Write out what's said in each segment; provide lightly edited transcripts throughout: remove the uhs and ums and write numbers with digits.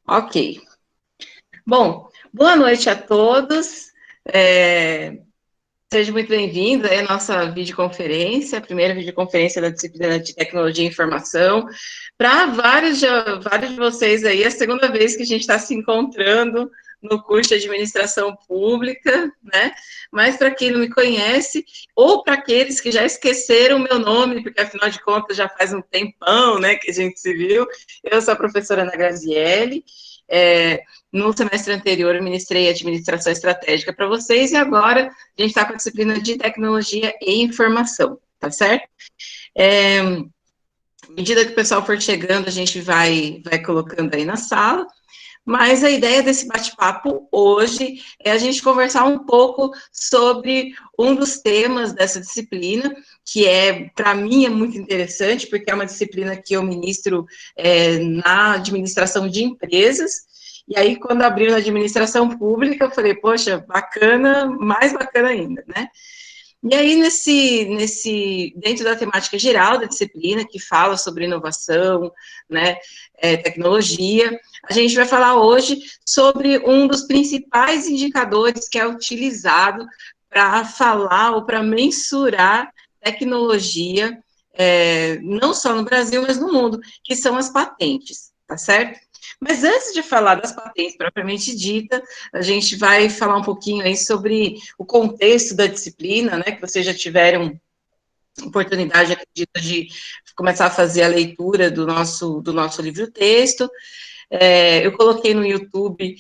Ok. Bom, boa noite a todos. Seja muito bem-vindo à nossa videoconferência, a primeira videoconferência da disciplina de Tecnologia e Informação. Para vários de vocês aí, é a segunda vez que a gente está se encontrando no curso de Administração Pública, né? Mas para quem não me conhece, ou para aqueles que já esqueceram o meu nome, porque afinal de contas já faz um tempão, né, que a gente se viu, eu sou a professora Ana Graziele. No semestre anterior, eu ministrei Administração Estratégica para vocês, e agora a gente está com a disciplina de Tecnologia e Informação, tá certo? À medida que o pessoal for chegando, a gente vai colocando aí na sala, mas a ideia desse bate-papo hoje é a gente conversar um pouco sobre um dos temas dessa disciplina, que para mim, é muito interessante, porque é uma disciplina que eu ministro na administração de empresas. E aí, quando abriu na administração pública, eu falei, poxa, bacana, mais bacana ainda, né? E aí, dentro da temática geral da disciplina, que fala sobre inovação, né, tecnologia, a gente vai falar hoje sobre um dos principais indicadores que é utilizado para falar ou para mensurar tecnologia, não só no Brasil, mas no mundo, que são as patentes, tá certo? Mas antes de falar das patentes propriamente dita, a gente vai falar um pouquinho aí sobre o contexto da disciplina, né, que vocês já tiveram oportunidade, acredito, de começar a fazer a leitura do nosso livro-texto. Eu coloquei no YouTube,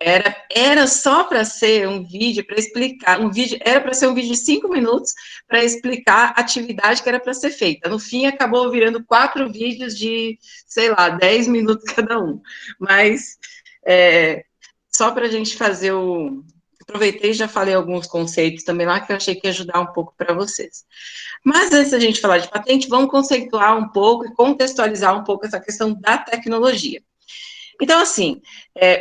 era só para ser um vídeo para explicar, era para ser um vídeo de 5 minutos para explicar a atividade que era para ser feita. No fim, acabou virando 4 vídeos de, sei lá, 10 minutos cada um. Mas só para a gente fazer aproveitei e já falei alguns conceitos também lá que eu achei que ia ajudar um pouco para vocês. Mas antes da gente falar de patente, vamos conceituar um pouco e contextualizar um pouco essa questão da tecnologia. Então, assim,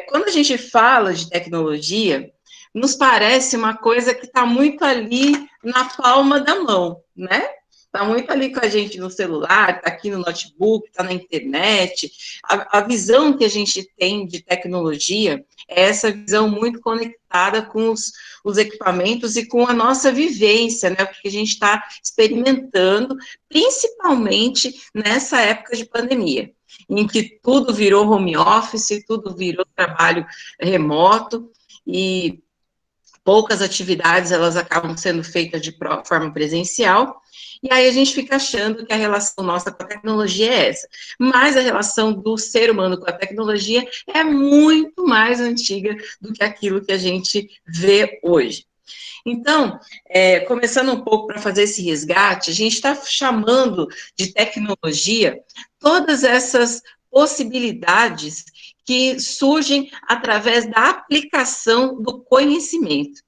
quando a gente fala de tecnologia, nos parece uma coisa que está muito ali na palma da mão, né? Está muito ali com a gente no celular, está aqui no notebook, está na internet. A visão que a gente tem de tecnologia é essa visão muito conectada com os equipamentos e com a nossa vivência, né? O que a gente está experimentando, principalmente nessa época de pandemia, em que tudo virou home office, tudo virou trabalho remoto, e poucas atividades elas acabam sendo feitas de forma presencial, e aí a gente fica achando que a relação nossa com a tecnologia é essa. Mas a relação do ser humano com a tecnologia é muito mais antiga do que aquilo que a gente vê hoje. Então, começando um pouco para fazer esse resgate, a gente está chamando de tecnologia todas essas possibilidades que surgem através da aplicação do conhecimento.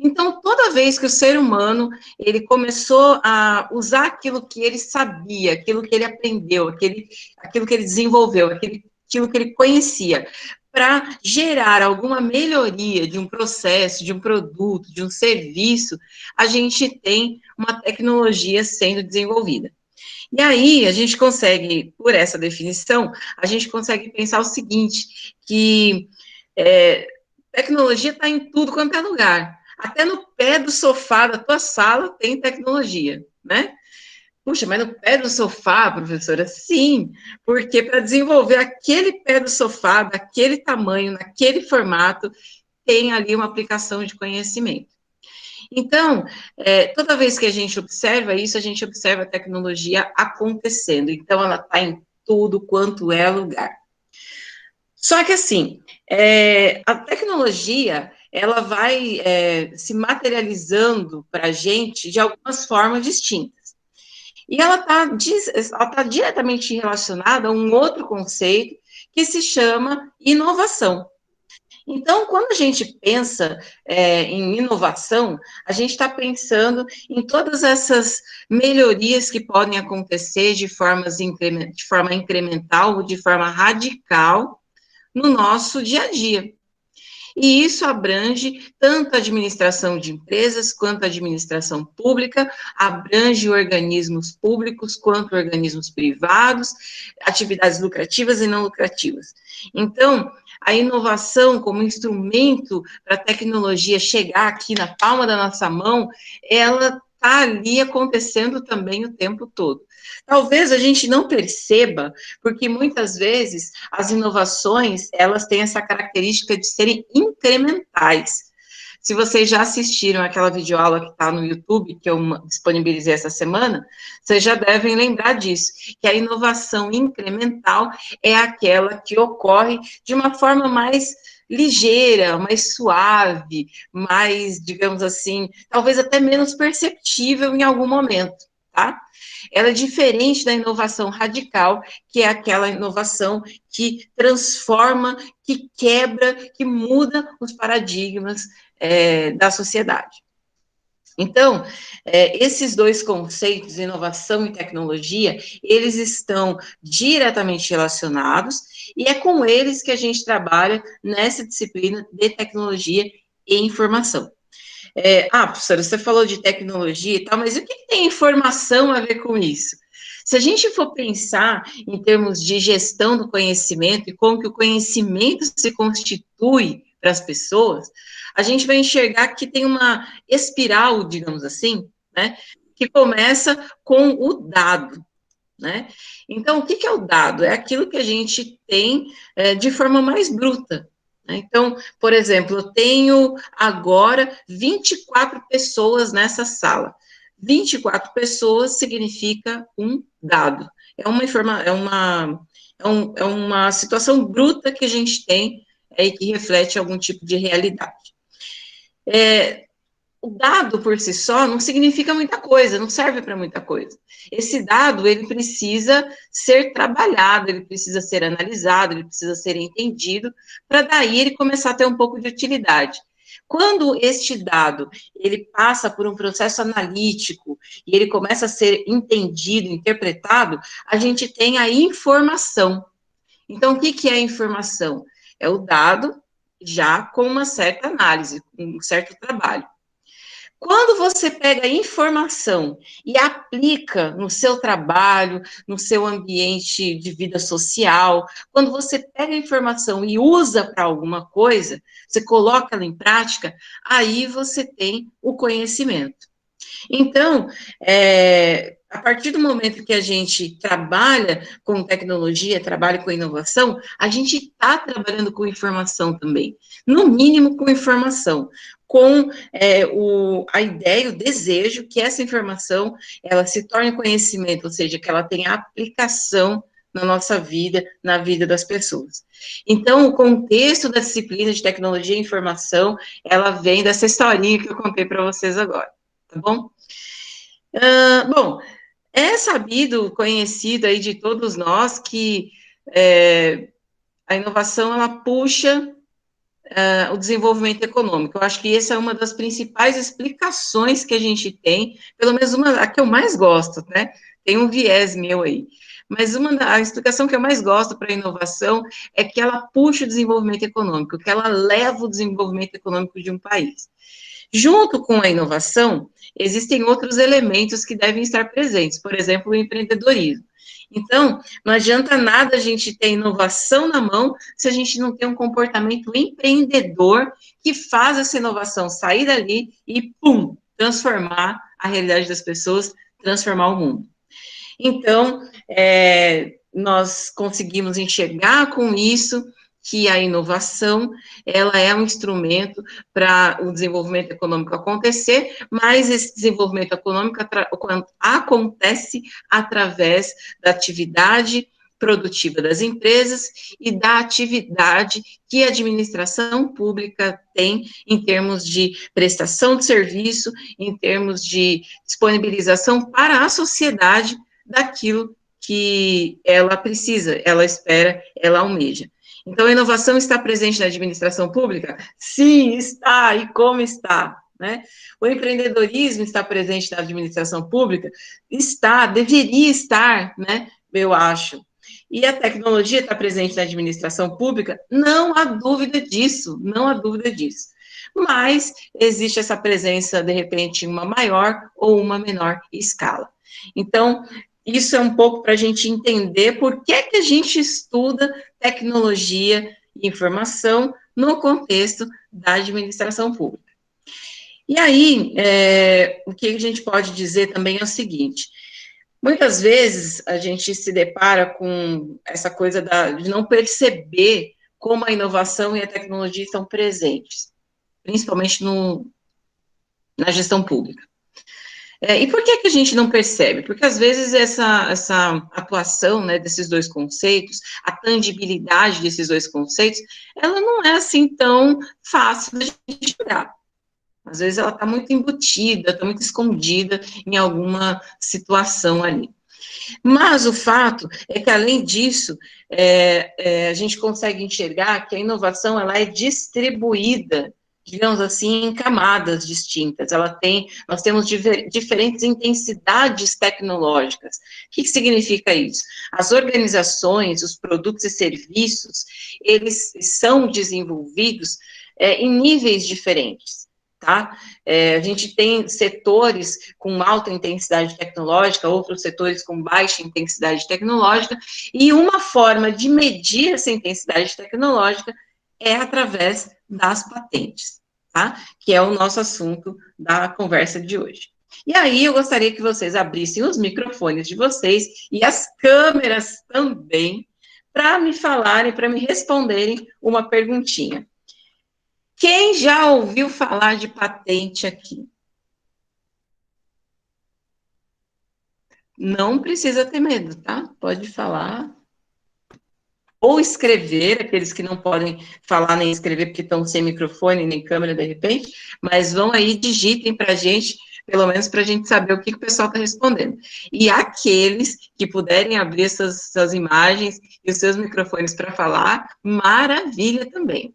Então, toda vez que o ser humano ele começou a usar aquilo que ele sabia, aquilo que ele aprendeu, aquilo que ele desenvolveu, aquilo que ele conhecia, para gerar alguma melhoria de um processo, de um produto, de um serviço, a gente tem uma tecnologia sendo desenvolvida. E aí, a gente consegue, por essa definição, a gente consegue pensar o seguinte, que tecnologia está em tudo quanto é lugar. Até no pé do sofá da tua sala tem tecnologia, né? Puxa, mas no pé do sofá, professora? Sim, porque para desenvolver aquele pé do sofá, daquele tamanho, naquele formato, tem ali uma aplicação de conhecimento. Então, toda vez que a gente observa isso, a gente observa a tecnologia acontecendo. Então, ela está em tudo quanto é lugar. Só que, assim, a tecnologia, ela vai se materializando para a gente de algumas formas distintas. E ela está diretamente relacionada a um outro conceito que se chama inovação. Então, quando a gente pensa em inovação, a gente está pensando em todas essas melhorias que podem acontecer de forma incremental ou de forma radical no nosso dia a dia. E isso abrange tanto a administração de empresas, quanto a administração pública, abrange organismos públicos, quanto organismos privados, atividades lucrativas e não lucrativas. Então, a inovação como instrumento para a tecnologia chegar aqui na palma da nossa mão, ela está ali acontecendo também o tempo todo. Talvez a gente não perceba, porque muitas vezes as inovações, elas têm essa característica de serem incrementais. Se vocês já assistiram aquela videoaula que está no YouTube, que eu disponibilizei essa semana, vocês já devem lembrar disso, que a inovação incremental é aquela que ocorre de uma forma mais ligeira, mais suave, mais, digamos assim, talvez até menos perceptível em algum momento, tá? Ela é diferente da inovação radical, que é aquela inovação que transforma, que quebra, que muda os paradigmas da sociedade. Então, esses dois conceitos, inovação e tecnologia, eles estão diretamente relacionados e é com eles que a gente trabalha nessa disciplina de tecnologia e informação. Professora, você falou de tecnologia e tal, mas o que tem informação a ver com isso? Se a gente for pensar em termos de gestão do conhecimento e como que o conhecimento se constitui para as pessoas, a gente vai enxergar que tem uma espiral, digamos assim, né, que começa com o dado, né? Então, o que é o dado? É aquilo que a gente tem de forma mais bruta. Então, por exemplo, eu tenho agora 24 pessoas nessa sala. 24 pessoas significa um dado. É uma situação bruta que a gente tem e que reflete algum tipo de realidade. O dado por si só não significa muita coisa, não serve para muita coisa. Esse dado, ele precisa ser trabalhado, ele precisa ser analisado, ele precisa ser entendido, para daí ele começar a ter um pouco de utilidade. Quando este dado, ele passa por um processo analítico, e ele começa a ser entendido, interpretado, a gente tem a informação. Então, o que é a informação? É o dado já com uma certa análise, um certo trabalho. Quando você pega a informação e aplica no seu trabalho, no seu ambiente de vida social, quando você pega a informação e usa para alguma coisa, você coloca ela em prática, aí você tem o conhecimento. Então, a partir do momento que a gente trabalha com tecnologia, trabalha com inovação, a gente está trabalhando com informação também, no mínimo com informação, com a ideia, o desejo que essa informação, ela se torne conhecimento, ou seja, que ela tenha aplicação na nossa vida, na vida das pessoas. Então, o contexto da disciplina de tecnologia e informação, ela vem dessa historinha que eu contei para vocês agora, tá bom? Bom, é sabido, conhecido aí de todos nós que a inovação, ela puxa o desenvolvimento econômico. Eu acho que essa é uma das principais explicações que a gente tem, pelo menos a que eu mais gosto, né? Tem um viés meu aí. Mas a explicação que eu mais gosto para a inovação é que ela puxa o desenvolvimento econômico, que ela leva o desenvolvimento econômico de um país. Junto com a inovação, existem outros elementos que devem estar presentes, por exemplo, o empreendedorismo. Então, não adianta nada a gente ter inovação na mão se a gente não tem um comportamento empreendedor que faz essa inovação sair dali e, pum, transformar a realidade das pessoas, transformar o mundo. Então, nós conseguimos enxergar com isso que a inovação, ela é um instrumento para o desenvolvimento econômico acontecer, mas esse desenvolvimento econômico acontece através da atividade produtiva das empresas e da atividade que a administração pública tem em termos de prestação de serviço, em termos de disponibilização para a sociedade daquilo que ela precisa, ela espera, ela almeja. Então, a inovação está presente na administração pública? Sim, está, e como está? Né? O empreendedorismo está presente na administração pública? Está, deveria estar, né? Eu acho. E a tecnologia está presente na administração pública? Não há dúvida disso, não há dúvida disso. Mas existe essa presença, de repente, em uma maior ou uma menor escala. Então, isso é um pouco para a gente entender por que a gente estuda tecnologia e informação no contexto da administração pública. E aí, o que a gente pode dizer também é o seguinte: muitas vezes a gente se depara com essa coisa de não perceber como a inovação e a tecnologia estão presentes, principalmente na gestão pública. E por que a gente não percebe? Porque, às vezes, essa atuação, né, desses dois conceitos, a tangibilidade desses dois conceitos, ela não é assim tão fácil de a gente olhar. Às vezes ela está muito embutida, está muito escondida em alguma situação ali. Mas o fato é que, além disso, a gente consegue enxergar que a inovação ela é distribuída, digamos assim, em camadas distintas. Nós temos diferentes intensidades tecnológicas. O que significa isso? As organizações, os produtos e serviços, eles são desenvolvidos em níveis diferentes. Tá? A gente tem setores com alta intensidade tecnológica, outros setores com baixa intensidade tecnológica, e uma forma de medir essa intensidade tecnológica é através das patentes, tá? Que é o nosso assunto da conversa de hoje. E aí eu gostaria que vocês abrissem os microfones de vocês e as câmeras também, para me falarem, para me responderem uma perguntinha. Quem já ouviu falar de patente aqui? Não precisa ter medo, tá? Pode falar. Ou escrever, aqueles que não podem falar nem escrever porque estão sem microfone nem câmera de repente, mas vão aí, digitem para a gente, pelo menos para a gente saber o que o pessoal está respondendo. E aqueles que puderem abrir suas imagens e os seus microfones para falar, maravilha também.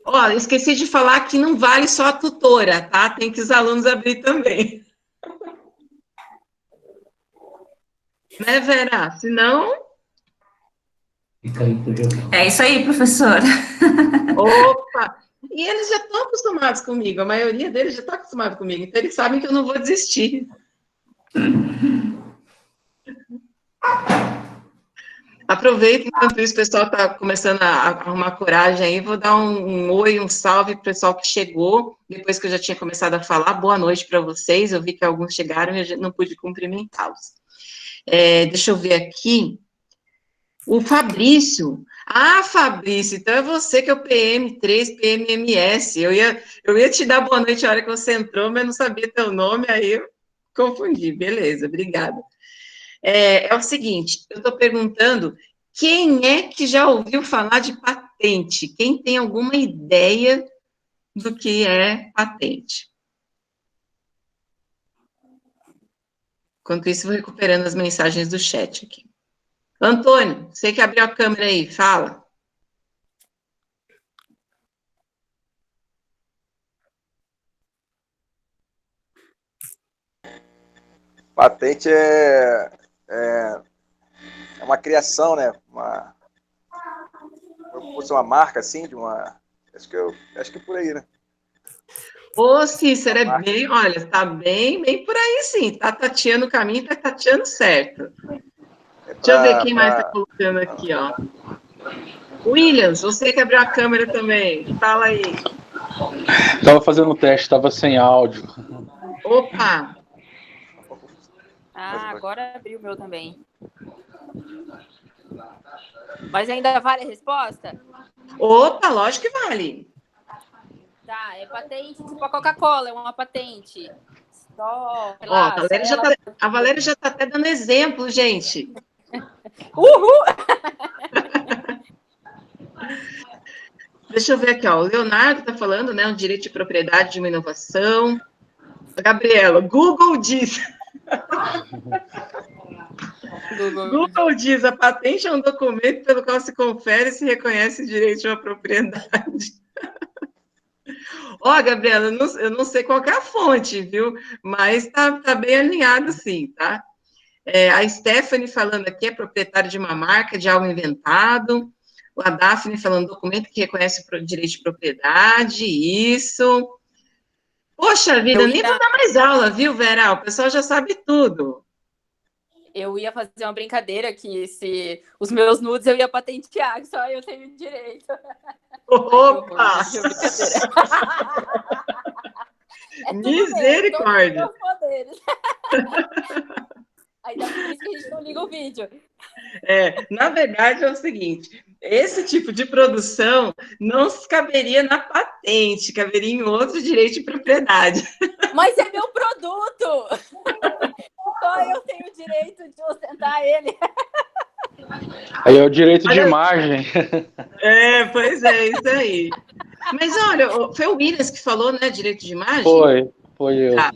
Olha, esqueci de falar que não vale só a tutora, tá? Tem que os alunos abrir também. Né, Vera? Senão... É isso aí, professora. Opa! E eles já estão acostumados comigo, a maioria deles já está acostumado comigo, então eles sabem que eu não vou desistir. Aproveita, enquanto isso o pessoal está começando a arrumar coragem aí, vou dar um oi, um salve para o pessoal que chegou, depois que eu já tinha começado a falar. Boa noite para vocês, eu vi que alguns chegaram e eu não pude cumprimentá-los. Deixa eu ver aqui. O Fabrício. Ah, Fabrício, então é você que é o PM3, PMMS. Eu ia te dar boa noite na hora que você entrou, mas não sabia teu nome, aí eu confundi. Beleza, obrigada. É o seguinte, eu estou perguntando quem é que já ouviu falar de patente? Quem tem alguma ideia do que é patente? Enquanto isso, vou recuperando as mensagens do chat aqui. Antônio, você que abriu a câmera aí, fala. Patente é uma criação, né? Como fosse uma marca, assim, de uma... Acho que por aí, né? Ô, Cícero, é bem, olha, está bem por aí, sim. Está tateando o caminho, está tateando certo. Deixa eu ver quem mais está colocando aqui, ó. Williams, você que abriu a câmera também, fala aí. Estava fazendo um teste, estava sem áudio. Opa! Agora abriu o meu também. Mas ainda vale a resposta? Opa, lógico que vale. Tá, é patente tipo a Coca-Cola, é uma patente. Só, ó, a Valéria já está até dando exemplo, gente. Uhul! Deixa eu ver aqui, ó. O Leonardo está falando, né? Um direito de propriedade de uma inovação. A Gabriela, Google diz. Google diz, a patente é um documento pelo qual se confere e se reconhece o direito de uma propriedade. Ó, Gabriela, eu não sei qual que é a fonte, viu? Mas tá bem alinhado, sim, tá? A Stephanie falando aqui é proprietária de uma marca de algo inventado. A Daphne falando documento que reconhece o direito de propriedade, isso. Poxa vida, nem vou dar mais aula, viu, Vera? O pessoal já sabe tudo. Eu ia fazer uma brincadeira que se os meus nudes eu ia patentear, só eu tenho direito. Opa! Ai, misericórdia! Ainda por isso que a gente não liga o vídeo. Na verdade é o seguinte, esse tipo de produção não caberia na patente, caberia em outro direito de propriedade. Mas é meu produto! Só eu tenho o direito de ostentar ele. Aí é o direito de imagem. Pois é, isso aí. Mas olha, foi o Williams que falou, né, direito de imagem? Foi eu. Tá,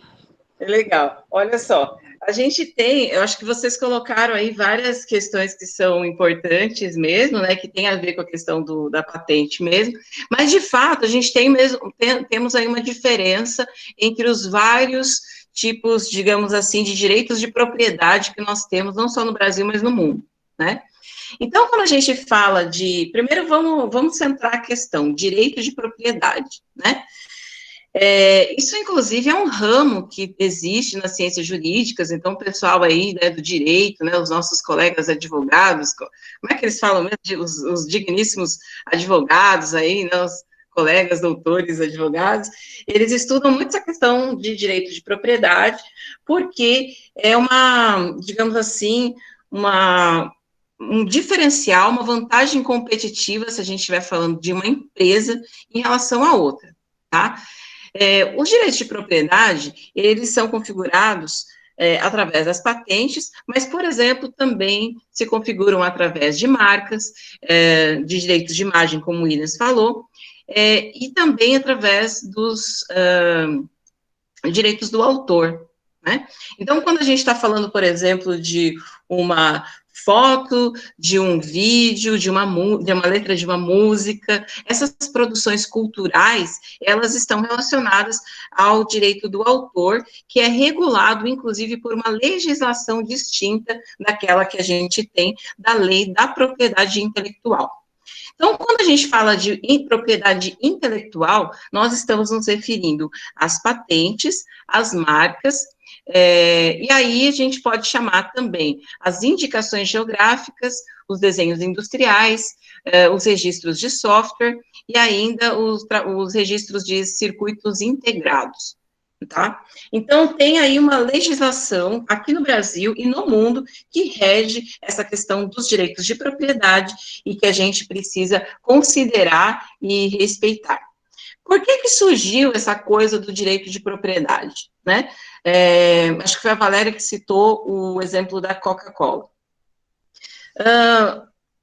é legal. Olha só, a gente tem, eu acho que vocês colocaram aí várias questões que são importantes mesmo, né, que tem a ver com a questão da patente mesmo, mas de fato a gente temos aí uma diferença entre os vários tipos, digamos assim, de direitos de propriedade que nós temos, não só no Brasil, mas no mundo, né? Então, quando a gente fala primeiro vamos centrar a questão, direito de propriedade, né? Isso, inclusive, é um ramo que existe nas ciências jurídicas, então o pessoal aí, né, do direito, né, os nossos colegas advogados, como é que eles falam mesmo, os digníssimos advogados aí, né, os colegas doutores advogados, eles estudam muito essa questão de direito de propriedade, porque é digamos assim, um diferencial, uma vantagem competitiva, se a gente estiver falando de uma empresa em relação a outra, tá? Os direitos de propriedade, eles são configurados através das patentes, mas, por exemplo, também se configuram através de marcas, de direitos de imagem, como o Williams falou, e também através dos direitos do autor, né? Então, quando a gente está falando, por exemplo, de uma foto, de um vídeo, de uma letra de uma música, essas produções culturais, elas estão relacionadas ao direito do autor, que é regulado, inclusive, por uma legislação distinta daquela que a gente tem da lei da propriedade intelectual. Então, quando a gente fala de propriedade intelectual, nós estamos nos referindo às patentes, às marcas, e aí a gente pode chamar também as indicações geográficas, os desenhos industriais, os registros de software e ainda os registros de circuitos integrados. Tá? Então, tem aí uma legislação aqui no Brasil e no mundo que rege essa questão dos direitos de propriedade e que a gente precisa considerar e respeitar. Por que surgiu essa coisa do direito de propriedade, né? Acho que foi a Valéria que citou o exemplo da Coca-Cola.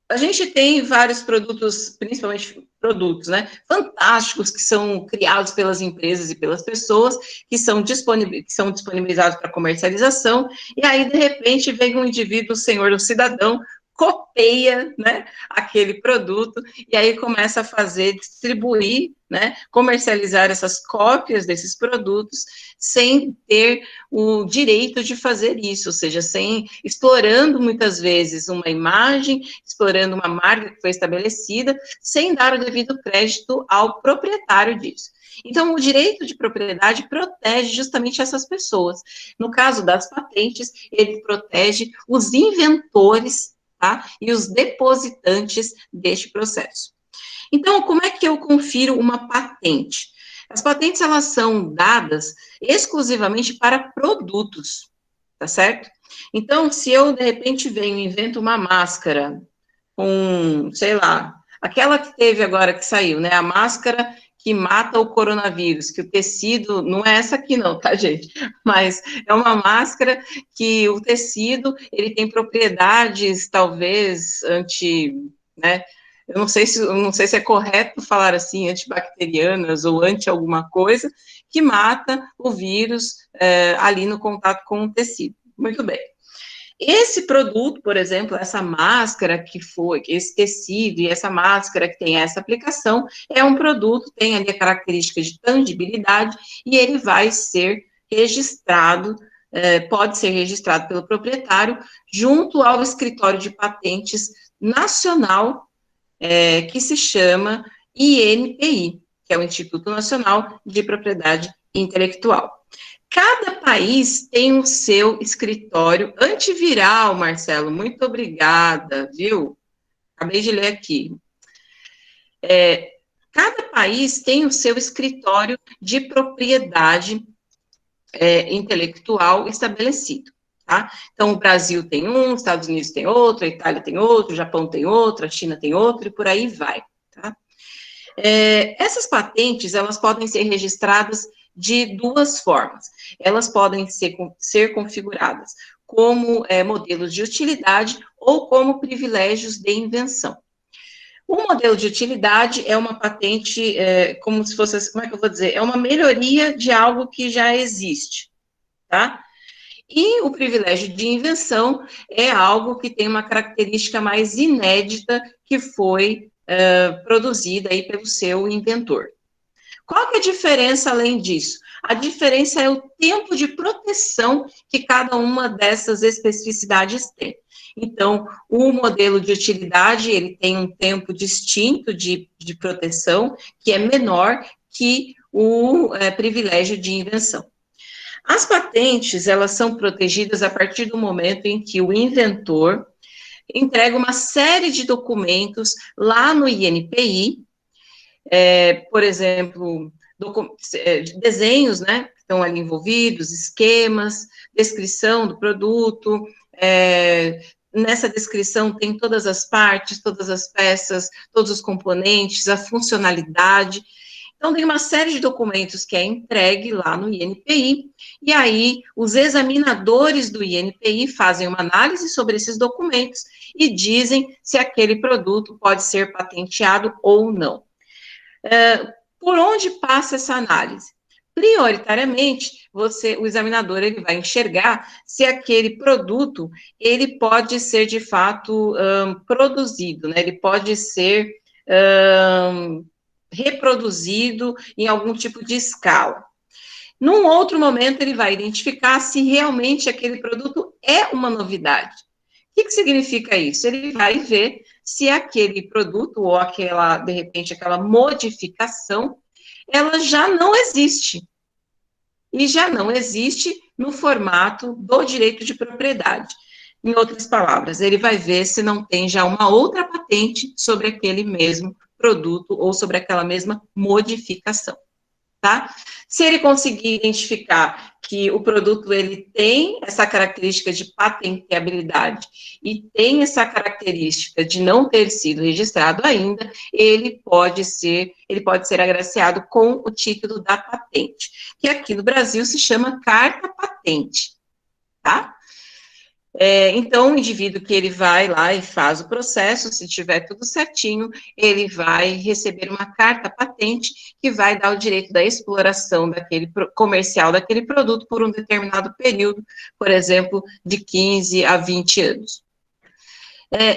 A gente tem vários produtos, principalmente produtos, né, fantásticos, que são criados pelas empresas e pelas pessoas, que são disponibilizados para comercialização, e aí, de repente, vem um indivíduo, o senhor, o cidadão, copeia, né, aquele produto, e aí começa a distribuir, né, comercializar essas cópias desses produtos, sem ter o direito de fazer isso, ou seja, explorando muitas vezes uma imagem, explorando uma marca que foi estabelecida, sem dar o devido crédito ao proprietário disso. Então, o direito de propriedade protege justamente essas pessoas. No caso das patentes, ele protege os inventores, tá? E os depositantes deste processo. Então, como é que eu confiro uma patente? As patentes, elas são dadas exclusivamente para produtos, tá certo? Então, se eu, de repente, venho e invento uma máscara sei lá, aquela que teve agora, que saiu, né, a máscara que mata o coronavírus, que o tecido, não é essa aqui não, tá, gente? Mas é uma máscara que o tecido, ele tem propriedades, talvez, né, eu não sei se é correto falar assim, antibacterianas ou anti alguma coisa, que mata o vírus ali no contato com o tecido. Muito bem. esse produto, por exemplo, essa máscara esse tecido e essa máscara que tem essa aplicação, é um produto, tem ali a característica de tangibilidade e ele vai ser registrado, pode ser registrado pelo proprietário junto ao escritório de patentes nacional, que se chama INPI, que é o Instituto Nacional de Propriedade Intelectual. Cada país tem o seu escritório antiviral, Marcelo, muito obrigada, viu? Acabei de ler aqui. Cada país tem o seu escritório de propriedade intelectual estabelecido, tá? Então, o Brasil tem um, os Estados Unidos tem outro, a Itália tem outro, o Japão tem outro, a China tem outro, e por aí vai, tá? Essas patentes, elas podem ser registradas de duas formas. Elas podem ser configuradas como modelos de utilidade ou como privilégios de invenção. O modelo de utilidade é uma patente, como se fosse, como é que eu vou dizer? É uma melhoria de algo que já existe, tá? E o privilégio de invenção é algo que tem uma característica mais inédita que foi produzida aí pelo seu inventor. Qual que é a diferença além disso? A diferença é o tempo de proteção que cada uma dessas especificidades tem. Então, o modelo de utilidade, ele tem um tempo distinto de proteção, que é menor que o privilégio de invenção. As patentes, elas são protegidas a partir do momento em que o inventor entrega uma série de documentos lá no INPI, por exemplo, desenhos, né, que estão ali envolvidos, esquemas, descrição do produto, nessa descrição tem todas as partes, todas as peças, todos os componentes, a funcionalidade. Então, tem uma série de documentos que é entregue lá no INPI, e aí os examinadores do INPI fazem uma análise sobre esses documentos e dizem se aquele produto pode ser patenteado ou não. Por onde passa essa análise? Prioritariamente, o examinador ele vai enxergar se aquele produto ele pode ser de fato produzido, né? Ele pode ser reproduzido em algum tipo de escala. Num outro momento, ele vai identificar se realmente aquele produto é uma novidade. O que significa isso? Ele vai ver se aquele produto ou de repente, aquela modificação, ela já não existe. E já não existe no formato do direito de propriedade. Em outras palavras, ele vai ver se não tem já uma outra patente sobre aquele mesmo produto ou sobre aquela mesma modificação, tá? Se ele conseguir identificar que o produto ele tem essa característica de patenteabilidade e tem essa característica de não ter sido registrado ainda, ele pode ser agraciado com o título da patente, que aqui no Brasil se chama carta patente, tá? Então, o indivíduo que ele vai lá e faz o processo, se tiver tudo certinho, ele vai receber uma carta patente que vai dar o direito da exploração comercial daquele produto por um determinado período, por exemplo, de 15 a 20 anos.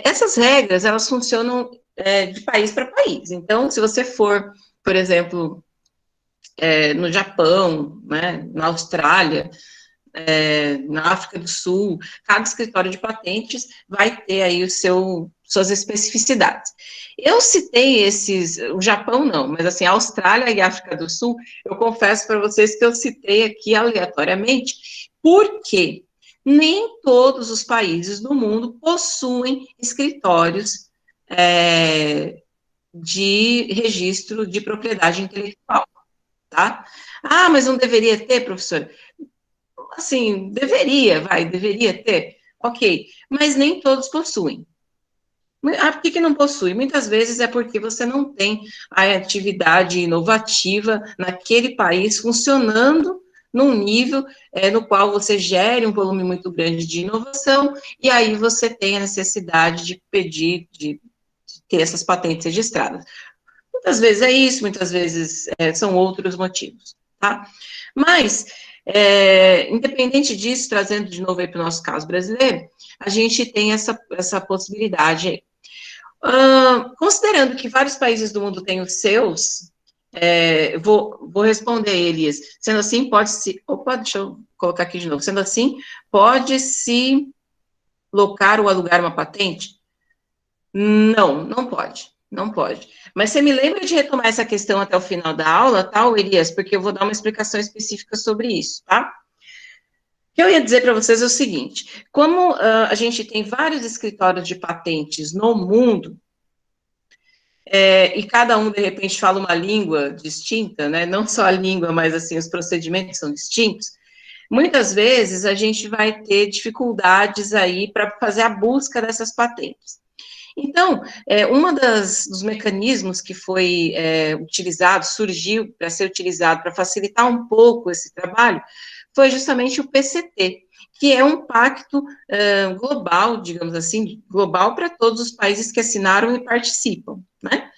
Essas regras, elas funcionam de país para país. Então, se você for, por exemplo, no Japão, né, na Austrália, na África do Sul, cada escritório de patentes vai ter aí suas especificidades. Eu citei o Japão não, mas assim, a Austrália e a África do Sul, eu confesso para vocês que eu citei aqui aleatoriamente, porque nem todos os países do mundo possuem escritórios de registro de propriedade intelectual, tá? Ah, mas não deveria ter, professor? Assim, deveria ter, ok, mas nem todos possuem. Por que não possui? Muitas vezes é porque você não tem a atividade inovativa naquele país funcionando num nível no qual você gere um volume muito grande de inovação, e aí você tem a necessidade de pedir, de ter essas patentes registradas. Muitas vezes é isso, muitas vezes são outros motivos, tá? Mas Independente disso, trazendo de novo aí para o nosso caso brasileiro, a gente tem essa possibilidade aí. Considerando que vários países do mundo têm os seus, vou responder, Elias. Sendo assim, pode-se... Opa, deixa eu colocar aqui de novo. Sendo assim, pode-se locar ou alugar uma patente? Não, não pode. Não pode. Mas você me lembra de retomar essa questão até o final da aula, tá, Elias? Porque eu vou dar uma explicação específica sobre isso, tá? O que eu ia dizer para vocês é o seguinte, como a gente tem vários escritórios de patentes no mundo, e cada um, de repente, fala uma língua distinta, né? Não só a língua, mas, assim, os procedimentos são distintos, muitas vezes a gente vai ter dificuldades aí para fazer a busca dessas patentes. Então, dos mecanismos que foi utilizado, surgiu para ser utilizado para facilitar um pouco esse trabalho, foi justamente o PCT, que é um pacto global, digamos assim, global para todos os países que assinaram e participam, né,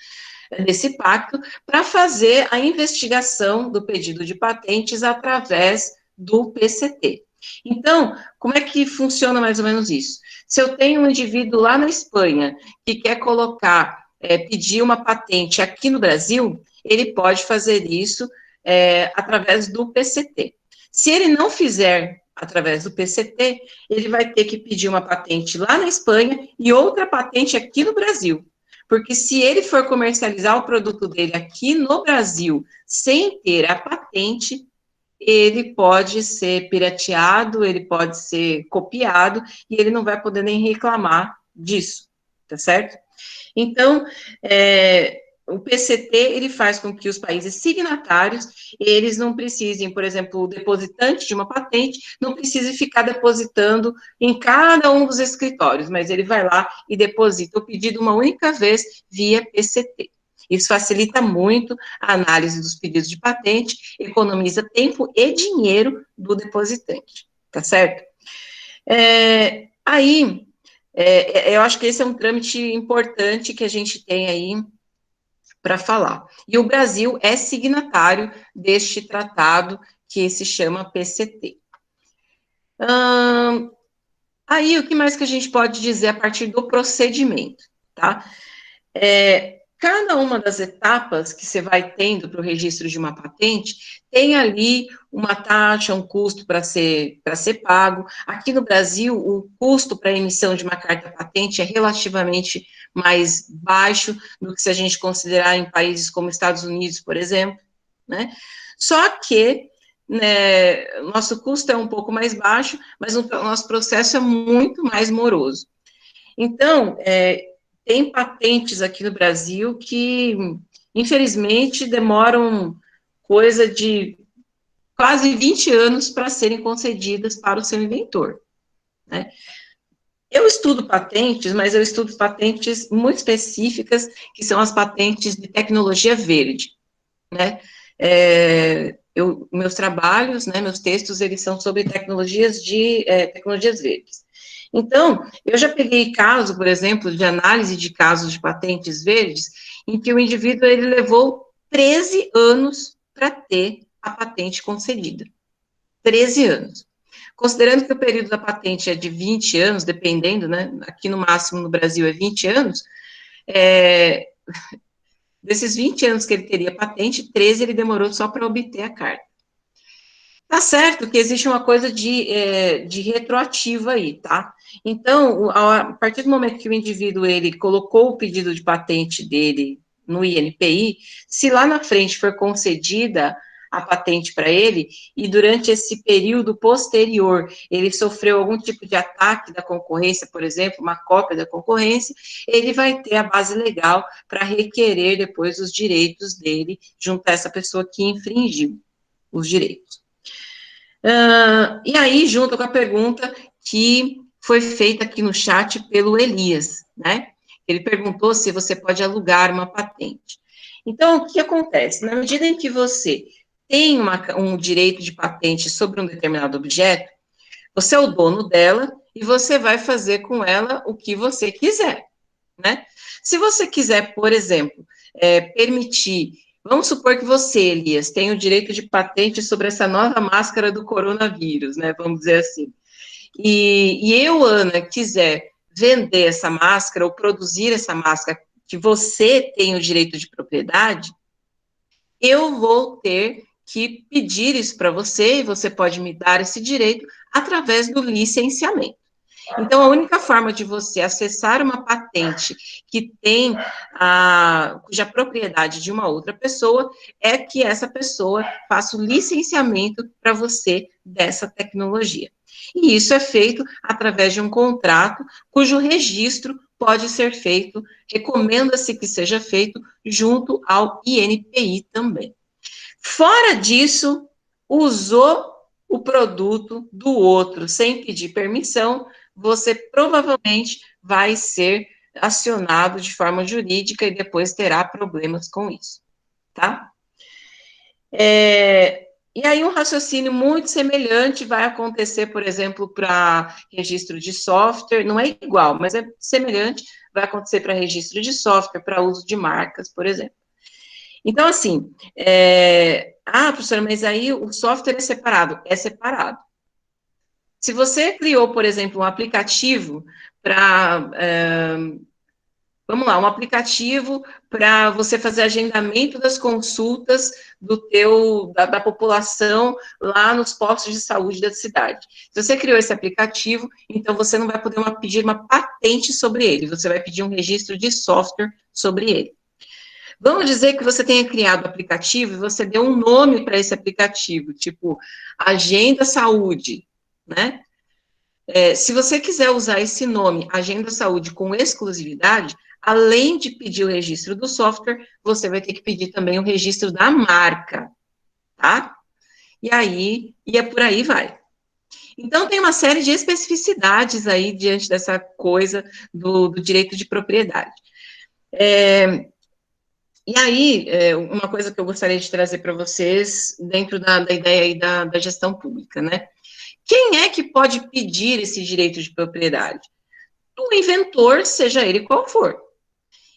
desse pacto, para fazer a investigação do pedido de patentes através do PCT. Então, como é que funciona mais ou menos isso? Se eu tenho um indivíduo lá na Espanha que quer pedir uma patente aqui no Brasil, ele pode fazer isso através do PCT. Se ele não fizer através do PCT, ele vai ter que pedir uma patente lá na Espanha e outra patente aqui no Brasil. Porque se ele for comercializar o produto dele aqui no Brasil sem ter a patente, ele pode ser pirateado, ele pode ser copiado, e ele não vai poder nem reclamar disso, tá certo? Então, o PCT, ele faz com que os países signatários, eles não precisem, por exemplo, o depositante de uma patente, não precise ficar depositando em cada um dos escritórios, mas ele vai lá e deposita o pedido uma única vez via PCT. Isso facilita muito a análise dos pedidos de patente, economiza tempo e dinheiro do depositante, tá certo? Eu acho que esse é um trâmite importante que a gente tem aí para falar. E o Brasil é signatário deste tratado que se chama PCT. Aí, o que mais que a gente pode dizer a partir do procedimento, tá? Cada uma das etapas que você vai tendo para o registro de uma patente, tem ali uma taxa, um custo para ser pago. Aqui no Brasil, o custo para a emissão de uma carta patente é relativamente mais baixo do que se a gente considerar em países como Estados Unidos, por exemplo, né? Só que, né, nosso custo é um pouco mais baixo, mas o nosso processo é muito mais moroso. Então, tem patentes aqui no Brasil que, infelizmente, demoram coisa de quase 20 anos para serem concedidas para o seu inventor, né? Eu estudo patentes, mas eu estudo patentes muito específicas, que são as patentes de tecnologia verde, né? Meus trabalhos, né, meus textos, eles são sobre tecnologias verdes. Então, eu já peguei caso, por exemplo, de análise de casos de patentes verdes, em que o indivíduo, ele levou 13 anos para ter a patente concedida. 13 anos. Considerando que o período da patente é de 20 anos, dependendo, né, aqui no máximo no Brasil é 20 anos, desses 20 anos que ele teria patente, 13 ele demorou só para obter a carta. Tá certo que existe uma coisa de retroativa aí, tá? Então, a partir do momento que o indivíduo, ele colocou o pedido de patente dele no INPI, se lá na frente for concedida a patente para ele, e durante esse período posterior, ele sofreu algum tipo de ataque da concorrência, por exemplo, uma cópia da concorrência, ele vai ter a base legal para requerer depois os direitos dele junto a essa pessoa que infringiu os direitos. E aí, junto com a pergunta que foi feita aqui no chat pelo Elias, né? Ele perguntou se você pode alugar uma patente. Então, o que acontece? Na medida em que você tem um direito de patente sobre um determinado objeto, você é o dono dela e você vai fazer com ela o que você quiser, né? Se você quiser, por exemplo, permitir Vamos supor que você, Elias, tem o direito de patente sobre essa nova máscara do coronavírus, né? Vamos dizer assim. E eu, Ana, quiser vender essa máscara ou produzir essa máscara que você tem o direito de propriedade, eu vou ter que pedir isso para você, e você pode me dar esse direito através do licenciamento. Então, a única forma de você acessar uma patente que tem cuja propriedade de uma outra pessoa é que essa pessoa faça o licenciamento para você dessa tecnologia. E isso é feito através de um contrato cujo registro pode ser feito, recomenda-se que seja feito junto ao INPI também. Fora disso, usou o produto do outro sem pedir permissão, você provavelmente vai ser acionado de forma jurídica e depois terá problemas com isso, tá? E aí um raciocínio muito semelhante vai acontecer, por exemplo, para registro de software, não é igual, mas é semelhante, vai acontecer para registro de software, para uso de marcas, por exemplo. Então, assim, professora, mas aí o software é separado? É separado. Se você criou, por exemplo, um aplicativo para, vamos lá, um aplicativo para você fazer agendamento das consultas da população lá nos postos de saúde da cidade. Se você criou esse aplicativo, então você não vai poder pedir uma patente sobre ele, você vai pedir um registro de software sobre ele. Vamos dizer que você tenha criado o aplicativo e você deu um nome para esse aplicativo, tipo Agenda Saúde, né? Se você quiser usar esse nome, Agenda Saúde, com exclusividade, além de pedir o registro do software, você vai ter que pedir também o registro da marca, tá? E por aí vai. Então, tem uma série de especificidades aí diante dessa coisa do direito de propriedade. E aí, uma coisa que eu gostaria de trazer para vocês, dentro da ideia aí da gestão pública, né? Quem é que pode pedir esse direito de propriedade? O inventor, seja ele qual for.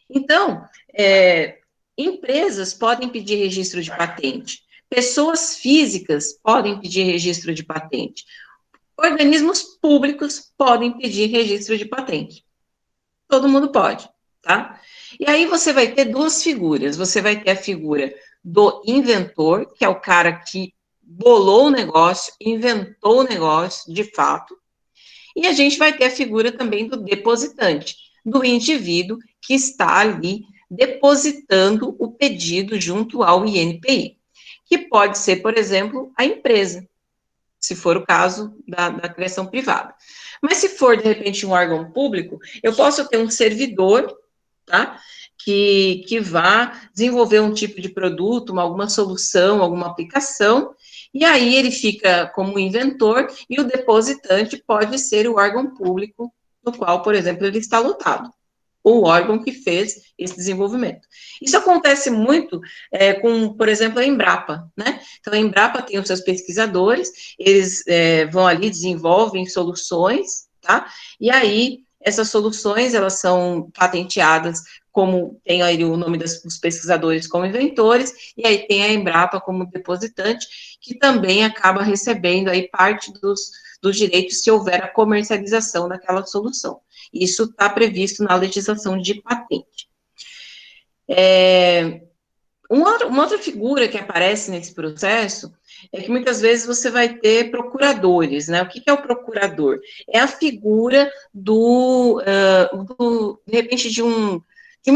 Então, empresas podem pedir registro de patente, pessoas físicas podem pedir registro de patente, organismos públicos podem pedir registro de patente. Todo mundo pode, tá? E aí você vai ter duas figuras. Você vai ter a figura do inventor, que é o cara que bolou o negócio, inventou o negócio, de fato. E a gente vai ter a figura também do depositante, do indivíduo que está ali depositando o pedido junto ao INPI, que pode ser, por exemplo, a empresa, se for o caso da criação privada. Mas se for, de repente, um órgão público, eu posso ter um servidor, tá? Que vá desenvolver um tipo de produto, alguma solução, alguma aplicação, e aí ele fica como inventor, e o depositante pode ser o órgão público, no qual, por exemplo, ele está lotado, ou o órgão que fez esse desenvolvimento. Isso acontece muito com, por exemplo, a Embrapa, né? Então, a Embrapa tem os seus pesquisadores, eles vão ali, desenvolvem soluções, tá? E aí, essas soluções, elas são patenteadas, como tem aí o nome dos pesquisadores como inventores, e aí tem a Embrapa como depositante, que também acaba recebendo aí parte dos direitos se houver a comercialização daquela solução. Isso está previsto na legislação de patente. Uma outra figura que aparece nesse processo é que muitas vezes você vai ter procuradores, né? O que é o procurador? É a figura de repente, de um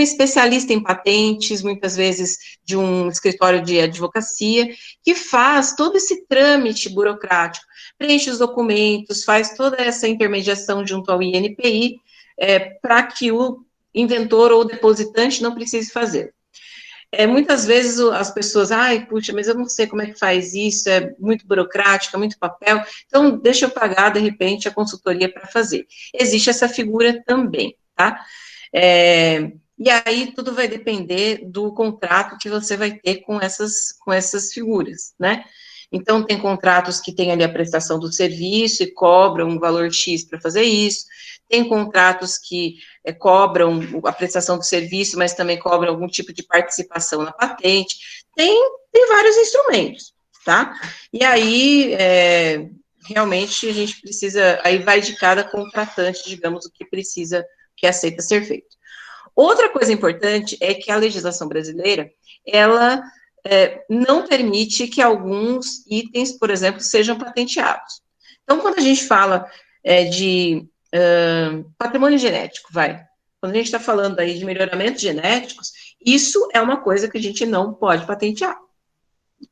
especialista em patentes, muitas vezes de um escritório de advocacia, que faz todo esse trâmite burocrático, preenche os documentos, faz toda essa intermediação junto ao INPI, para que o inventor ou depositante não precise fazer. Muitas vezes as pessoas, puxa, mas eu não sei como é que faz isso, é muito burocrático, é muito papel, então deixa eu pagar, de repente, a consultoria para fazer. Existe essa figura também, tá? E aí tudo vai depender do contrato que você vai ter com essas figuras, né? Então, tem contratos que têm ali a prestação do serviço e cobram um valor X para fazer isso. Tem contratos que cobram a prestação do serviço, mas também cobram algum tipo de participação na patente. Tem vários instrumentos, tá? E aí, realmente, a gente precisa, aí vai de cada contratante, digamos, o que precisa, que aceita ser feito. Outra coisa importante é que a legislação brasileira, ela não permite que alguns itens, por exemplo, sejam patenteados. Então, quando a gente fala de patrimônio genético, quando a gente está falando aí de melhoramentos genéticos, isso é uma coisa que a gente não pode patentear.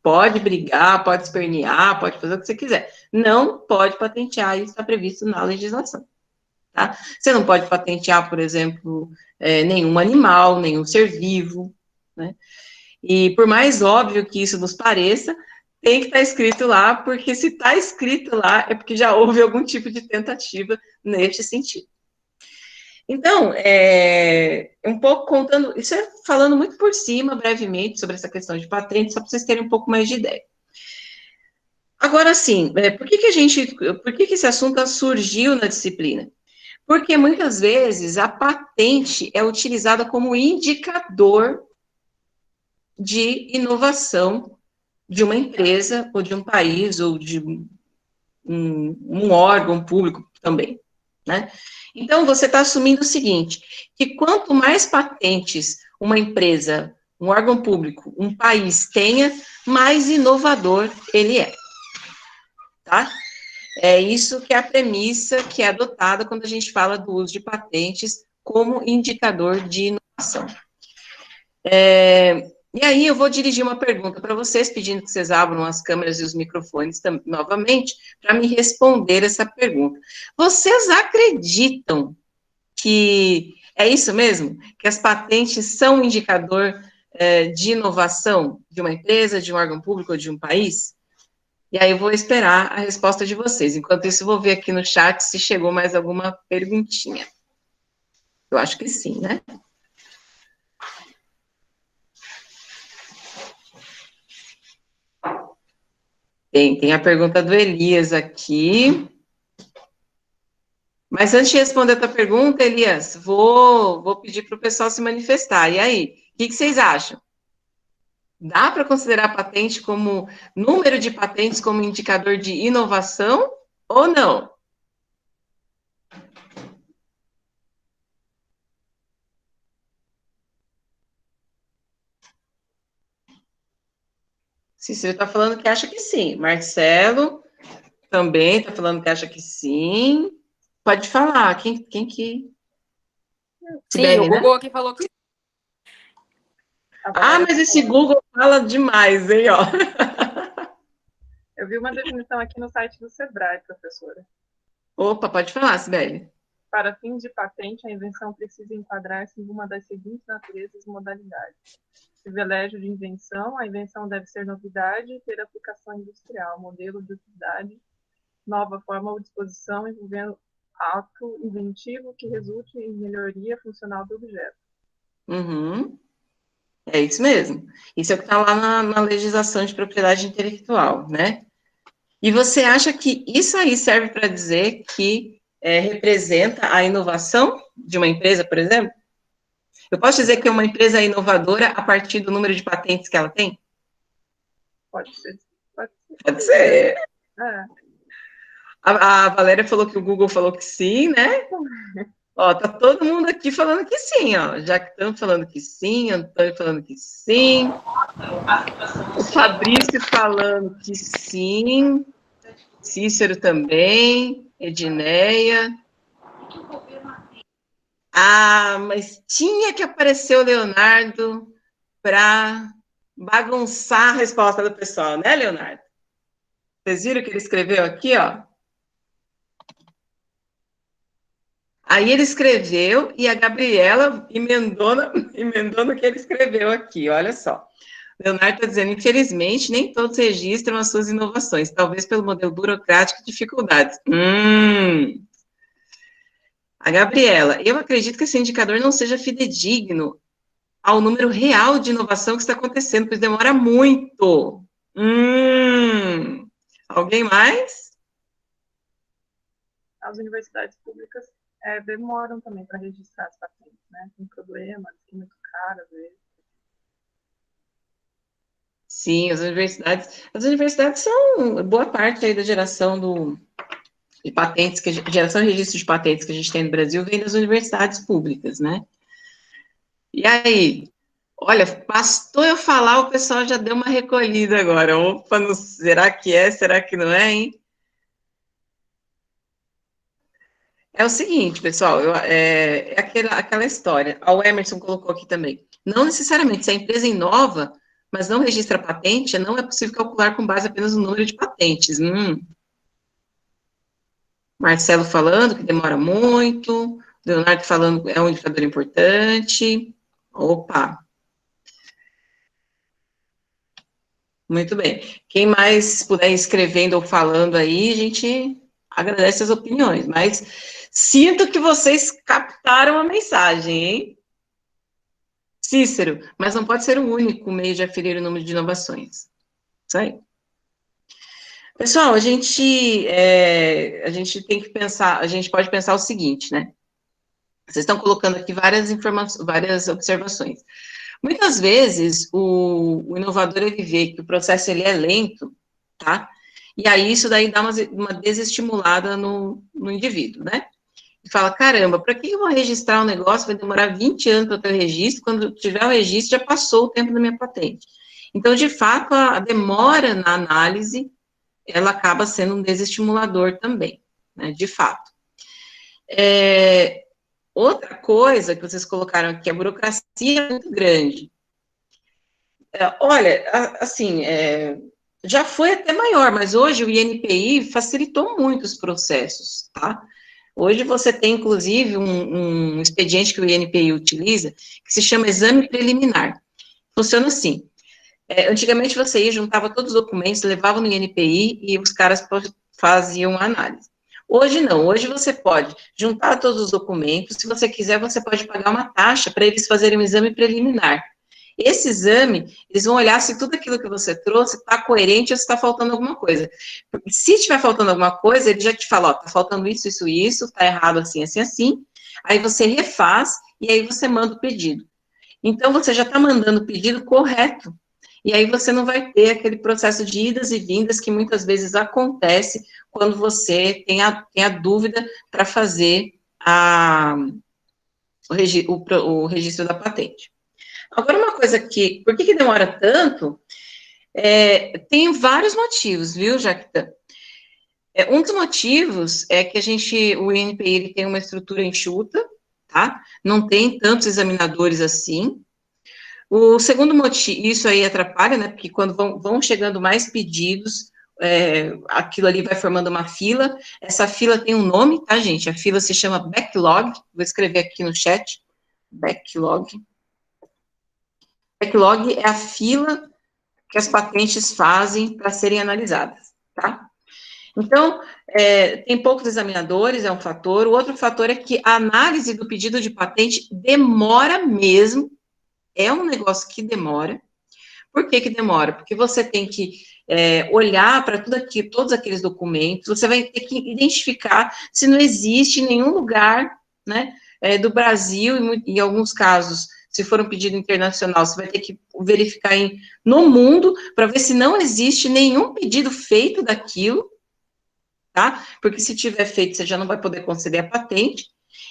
Pode brigar, pode espernear, pode fazer o que você quiser. Não pode patentear, isso está previsto na legislação. Tá? Você não pode patentear, por exemplo, nenhum animal, nenhum ser vivo, né? E por mais óbvio que isso nos pareça, tem que estar escrito lá, porque se está escrito lá, é porque já houve algum tipo de tentativa neste sentido. Então, um pouco contando, isso é falando muito por cima, brevemente, sobre essa questão de patente, só para vocês terem um pouco mais de ideia. Agora, sim, por que esse assunto surgiu na disciplina? Porque muitas vezes a patente é utilizada como indicador de inovação de uma empresa, ou de um país, ou de um órgão público também, né? Então, você está assumindo o seguinte, que quanto mais patentes uma empresa, um órgão público, um país tenha, mais inovador ele é, tá? É isso que é a premissa que é adotada quando a gente fala do uso de patentes como indicador de inovação. E aí eu vou dirigir uma pergunta para vocês, pedindo que vocês abram as câmeras e os microfones novamente, para me responder essa pergunta. Vocês acreditam que é isso mesmo? Que as patentes são um indicador de inovação de uma empresa, de um órgão público ou de um país? E aí eu vou esperar a resposta de vocês. Enquanto isso, eu vou ver aqui no chat se chegou mais alguma perguntinha. Eu acho que sim, né? Tem a pergunta do Elias aqui. Mas antes de responder a tua pergunta, Elias, vou pedir para o pessoal se manifestar. E aí, o que vocês acham? Dá para considerar a patente como número de patentes como indicador de inovação ou não? Cícero está falando que acha que sim. Marcelo também está falando que acha que sim. Pode falar. Quem que... Sim, Sibeli, o Google aqui falou que... Ah, mas esse Google fala demais, hein, ó. Eu vi uma definição aqui no site do Sebrae, professora. Opa, pode falar, Sibeli. Para fins de patente, a invenção precisa enquadrar-se em uma das seguintes naturezas e modalidades. Privilégio de invenção, a invenção deve ser novidade e ter aplicação industrial, modelo de utilidade, nova forma ou disposição envolvendo ato inventivo que resulte em melhoria funcional do objeto. Uhum. É isso mesmo. Isso é o que está lá na legislação de propriedade intelectual, né? E você acha que isso aí serve para dizer que representa a inovação de uma empresa, por exemplo? Eu posso dizer que é uma empresa inovadora a partir do número de patentes que ela tem? Pode ser. Pode ser. É. A Valéria falou que o Google falou que sim, né? Ó, tá todo mundo aqui falando que sim, ó. Já que estão falando que sim, Antônio falando que sim. O Fabrício falando que sim. Cícero também. Edneia. Ah, mas tinha que aparecer o Leonardo para bagunçar a resposta do pessoal, né, Leonardo? Vocês viram o que ele escreveu aqui, ó? Aí ele escreveu e a Gabriela emendou no que ele escreveu aqui, olha só. Leonardo está dizendo, infelizmente, nem todos registram as suas inovações, talvez pelo modelo burocrático e dificuldades. A Gabriela, eu acredito que esse indicador não seja fidedigno ao número real de inovação que está acontecendo, pois demora muito. Alguém mais? As universidades públicas demoram também para registrar as patentes, né? Tem problemas, é muito caro, às vezes. Sim, as universidades são boa parte aí da geração de patentes, geração e registro de patentes que a gente tem no Brasil vem das universidades públicas, né? E aí, olha, bastou eu falar, o pessoal já deu uma recolhida agora. Opa, será que é? Será que não é, hein? É o seguinte, pessoal, é aquela história. O Emerson colocou aqui também. Não necessariamente, se a empresa inova, mas não registra patente, não é possível calcular com base apenas no número de patentes. Marcelo falando que demora muito. Leonardo falando que é um indicador importante. Opa, muito bem. Quem mais puder ir escrevendo ou falando aí, a gente agradece as opiniões, mas sinto que vocês captaram a mensagem, hein? Cícero, mas não pode ser o único meio de aferir o número de inovações. Isso aí. Pessoal, a gente tem que pensar, a gente pode pensar o seguinte, né? Vocês estão colocando aqui várias informações, várias observações. Muitas vezes, o inovador, ele vê que o processo ele é lento, tá? E aí, isso daí dá uma desestimulada no indivíduo, né? E fala, caramba, para que eu vou registrar um negócio? Vai demorar 20 anos para ter o registro, quando tiver o registro, já passou o tempo da minha patente. Então, de fato, a demora na análise, ela acaba sendo um desestimulador também, né? De fato. Outra coisa que vocês colocaram aqui, a burocracia é muito grande. Olha, assim, já foi até maior, mas hoje o INPI facilitou muito os processos, tá? Hoje você tem, inclusive, um expediente que o INPI utiliza, que se chama exame preliminar. Funciona assim. Antigamente você ia, juntava todos os documentos, levava no INPI e os caras faziam a análise. Hoje não, hoje você pode juntar todos os documentos, se você quiser, você pode pagar uma taxa para eles fazerem um exame preliminar. Esse exame, eles vão olhar se tudo aquilo que você trouxe está coerente ou se está faltando alguma coisa. Porque se estiver faltando alguma coisa, ele já te fala, ó, está faltando isso, isso, isso, está errado assim, assim, assim. Aí você refaz e aí você manda o pedido. Então, você já está mandando o pedido correto. E aí você não vai ter aquele processo de idas e vindas que muitas vezes acontece quando você tem a dúvida para fazer o registro da patente. Agora, uma coisa por que demora tanto? Tem vários motivos, viu, Jaquita? Um dos motivos é que o INPI ele tem uma estrutura enxuta, tá? Não tem tantos examinadores assim. O segundo motivo, isso aí atrapalha, né? Porque quando vão chegando mais pedidos, aquilo ali vai formando uma fila. Essa fila tem um nome, tá, gente? A fila se chama backlog. Vou escrever aqui no chat. Backlog. Backlog é a fila que as patentes fazem para serem analisadas, tá? Então, tem poucos examinadores, é um fator. O outro fator é que a análise do pedido de patente demora mesmo. É um negócio que demora. Por que demora? Porque você tem que olhar para todos aqueles documentos, você vai ter que identificar se não existe em nenhum lugar, né, do Brasil, em alguns casos, se for um pedido internacional, você vai ter que verificar no mundo, para ver se não existe nenhum pedido feito daquilo, tá? Porque se tiver feito, você já não vai poder conceder a patente.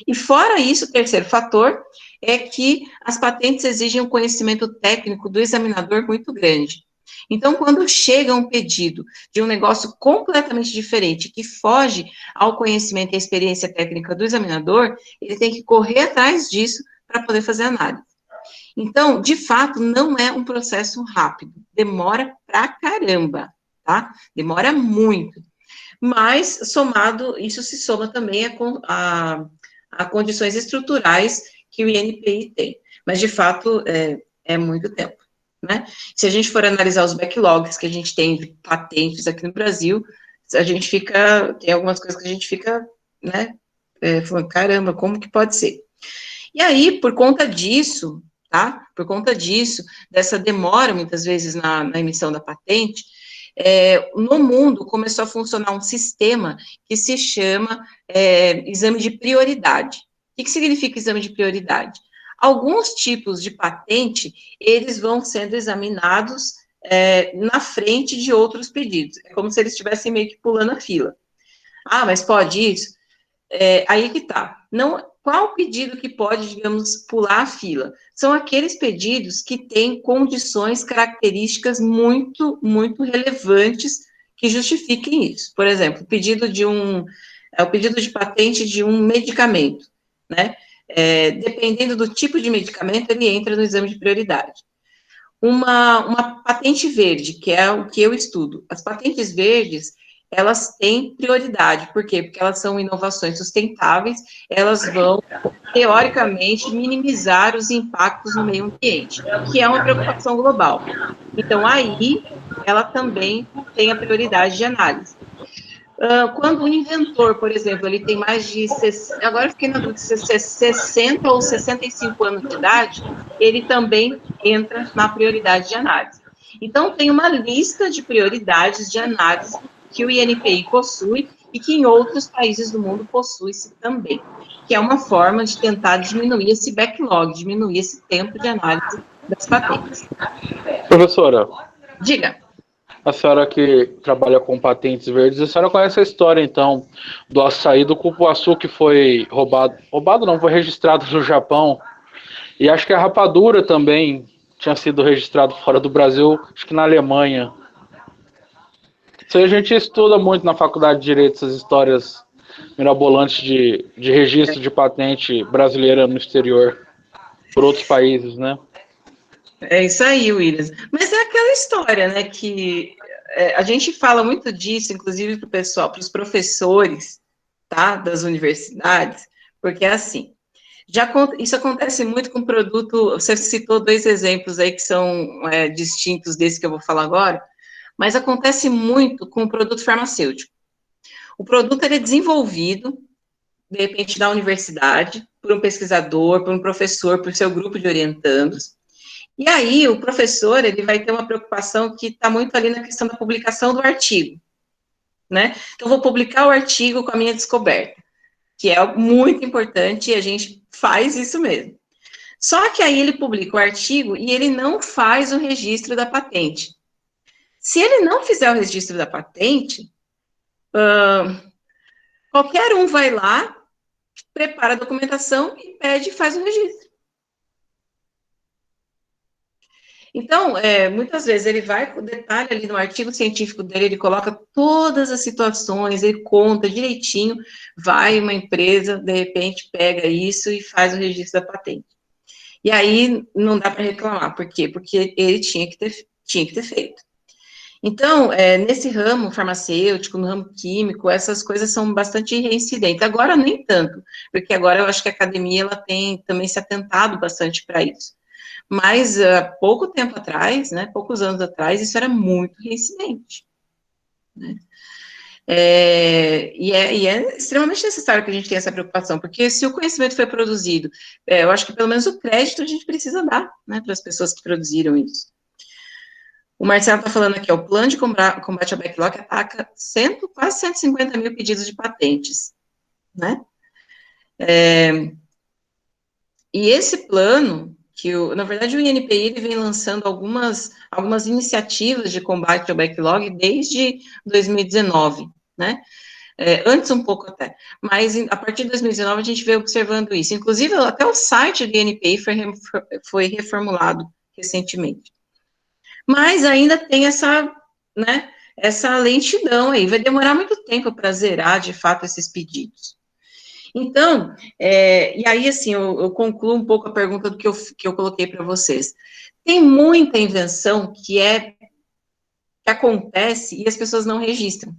E fora isso, o terceiro fator é que as patentes exigem um conhecimento técnico do examinador muito grande. Então, quando chega um pedido de um negócio completamente diferente, que foge ao conhecimento e à experiência técnica do examinador, ele tem que correr atrás disso para poder fazer análise. Então, de fato, não é um processo rápido, demora pra caramba, tá? Demora muito. Mas, isso se soma também a condições estruturais que o INPI tem. Mas, de fato, é muito tempo, né? Se a gente for analisar os backlogs que a gente tem de patentes aqui no Brasil, tem algumas coisas que a gente fica, né, falando, caramba, como que pode ser? E aí, por conta disso, tá? Por conta disso, dessa demora, muitas vezes, na emissão da patente, no mundo começou a funcionar um sistema que se chama exame de prioridade. O que significa exame de prioridade? Alguns tipos de patente, eles vão sendo examinados na frente de outros pedidos. É como se eles estivessem meio que pulando a fila. Ah, mas pode isso? Aí que tá. Não, qual pedido que pode, digamos, pular a fila? São aqueles pedidos que têm condições, características muito, muito relevantes que justifiquem isso. Por exemplo, o pedido de patente de um medicamento, né? Dependendo do tipo de medicamento, ele entra no exame de prioridade. Uma patente verde, que é o que eu estudo. As patentes verdes, elas têm prioridade. Por quê? Porque elas são inovações sustentáveis, elas vão, teoricamente, minimizar os impactos no meio ambiente, que é uma preocupação global. Então, aí, ela também tem a prioridade de análise. Quando o inventor, por exemplo, ele tem mais de, agora eu fiquei na dúvida, 60 ou 65 anos de idade, ele também entra na prioridade de análise. Então, tem uma lista de prioridades de análise que o INPI possui e que em outros países do mundo possui-se também, que é uma forma de tentar diminuir esse backlog, diminuir esse tempo de análise das patentes. Professora, Diga. a senhora que trabalha com patentes verdes, a senhora conhece a história, então, do açaí do cupuaçu que foi roubado não, foi registrado no Japão, e acho que a rapadura também tinha sido registrado fora do Brasil, acho que na Alemanha. Isso aí a gente estuda muito na faculdade de Direito, essas histórias mirabolantes de registro de patente brasileira no exterior, por outros países, né? É isso aí, Williams. Mas é aquela história, né, que a gente fala muito disso, inclusive para o pessoal, para os professores, tá, das universidades, porque é assim, isso acontece muito com produto, você citou 2 exemplos aí que são distintos desse que eu vou falar agora, mas acontece muito com o produto farmacêutico. O produto ele é desenvolvido, de repente, na universidade, por um pesquisador, por um professor, por seu grupo de orientandos. E aí, o professor, ele vai ter uma preocupação que está muito ali na questão da publicação do artigo, né? Então, vou publicar o artigo com a minha descoberta, que é muito importante e a gente faz isso mesmo. Só que aí ele publica o artigo e ele não faz o registro da patente. Se ele não fizer o registro da patente, qualquer um vai lá, prepara a documentação e pede e faz o registro. Então, muitas vezes ele vai com detalhe ali no artigo científico dele, ele coloca todas as situações, ele conta direitinho, vai uma empresa, de repente, pega isso e faz o registro da patente. E aí, não dá para reclamar. Por quê? Porque ele tinha que ter feito. Então, nesse ramo farmacêutico, no ramo químico, essas coisas são bastante reincidentes. Agora, nem tanto, porque agora eu acho que a academia ela tem também se atentado bastante para isso. Mas, há pouco tempo atrás, né, poucos anos atrás, isso era muito reincidente. Né? E é extremamente necessário que a gente tenha essa preocupação, porque se o conhecimento foi produzido, eu acho que pelo menos o crédito a gente precisa dar, né, para as pessoas que produziram isso. O Marcelo está falando aqui, o plano de combate ao backlog ataca quase 150 mil pedidos de patentes, né? E esse plano, na verdade, o INPI ele vem lançando algumas iniciativas de combate ao backlog desde 2019, né? Antes um pouco até, mas a partir de 2019 a gente veio observando isso. Inclusive, até o site do INPI foi reformulado recentemente. Mas ainda tem essa lentidão aí, vai demorar muito tempo para zerar, de fato, esses pedidos. Então, e aí, assim, eu concluo um pouco a pergunta do que eu coloquei para vocês. Tem muita invenção que acontece e as pessoas não registram.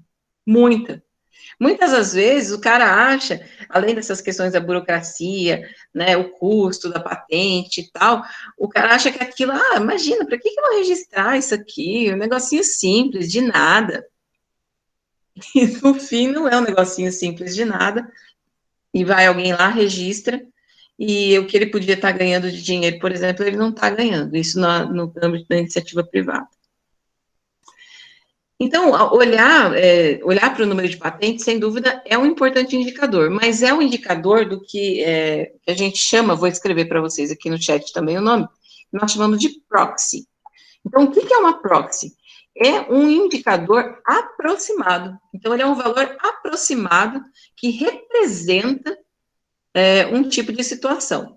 Muitas das vezes, o cara acha, além dessas questões da burocracia, né, o custo da patente e tal, o cara acha que aquilo, imagina, para que eu vou registrar isso aqui? Um negocinho simples, de nada. E, no fim, não é um negocinho simples de nada, e vai alguém lá, registra, e o que ele podia estar ganhando de dinheiro, por exemplo, ele não está ganhando, isso no âmbito da iniciativa privada. Então, olhar para o número de patentes, sem dúvida, é um importante indicador, mas é um indicador do que a gente chama, vou escrever para vocês aqui no chat também o nome, nós chamamos de proxy. Então, o que é uma proxy? É um indicador aproximado. Então, ele é um valor aproximado que representa um tipo de situação.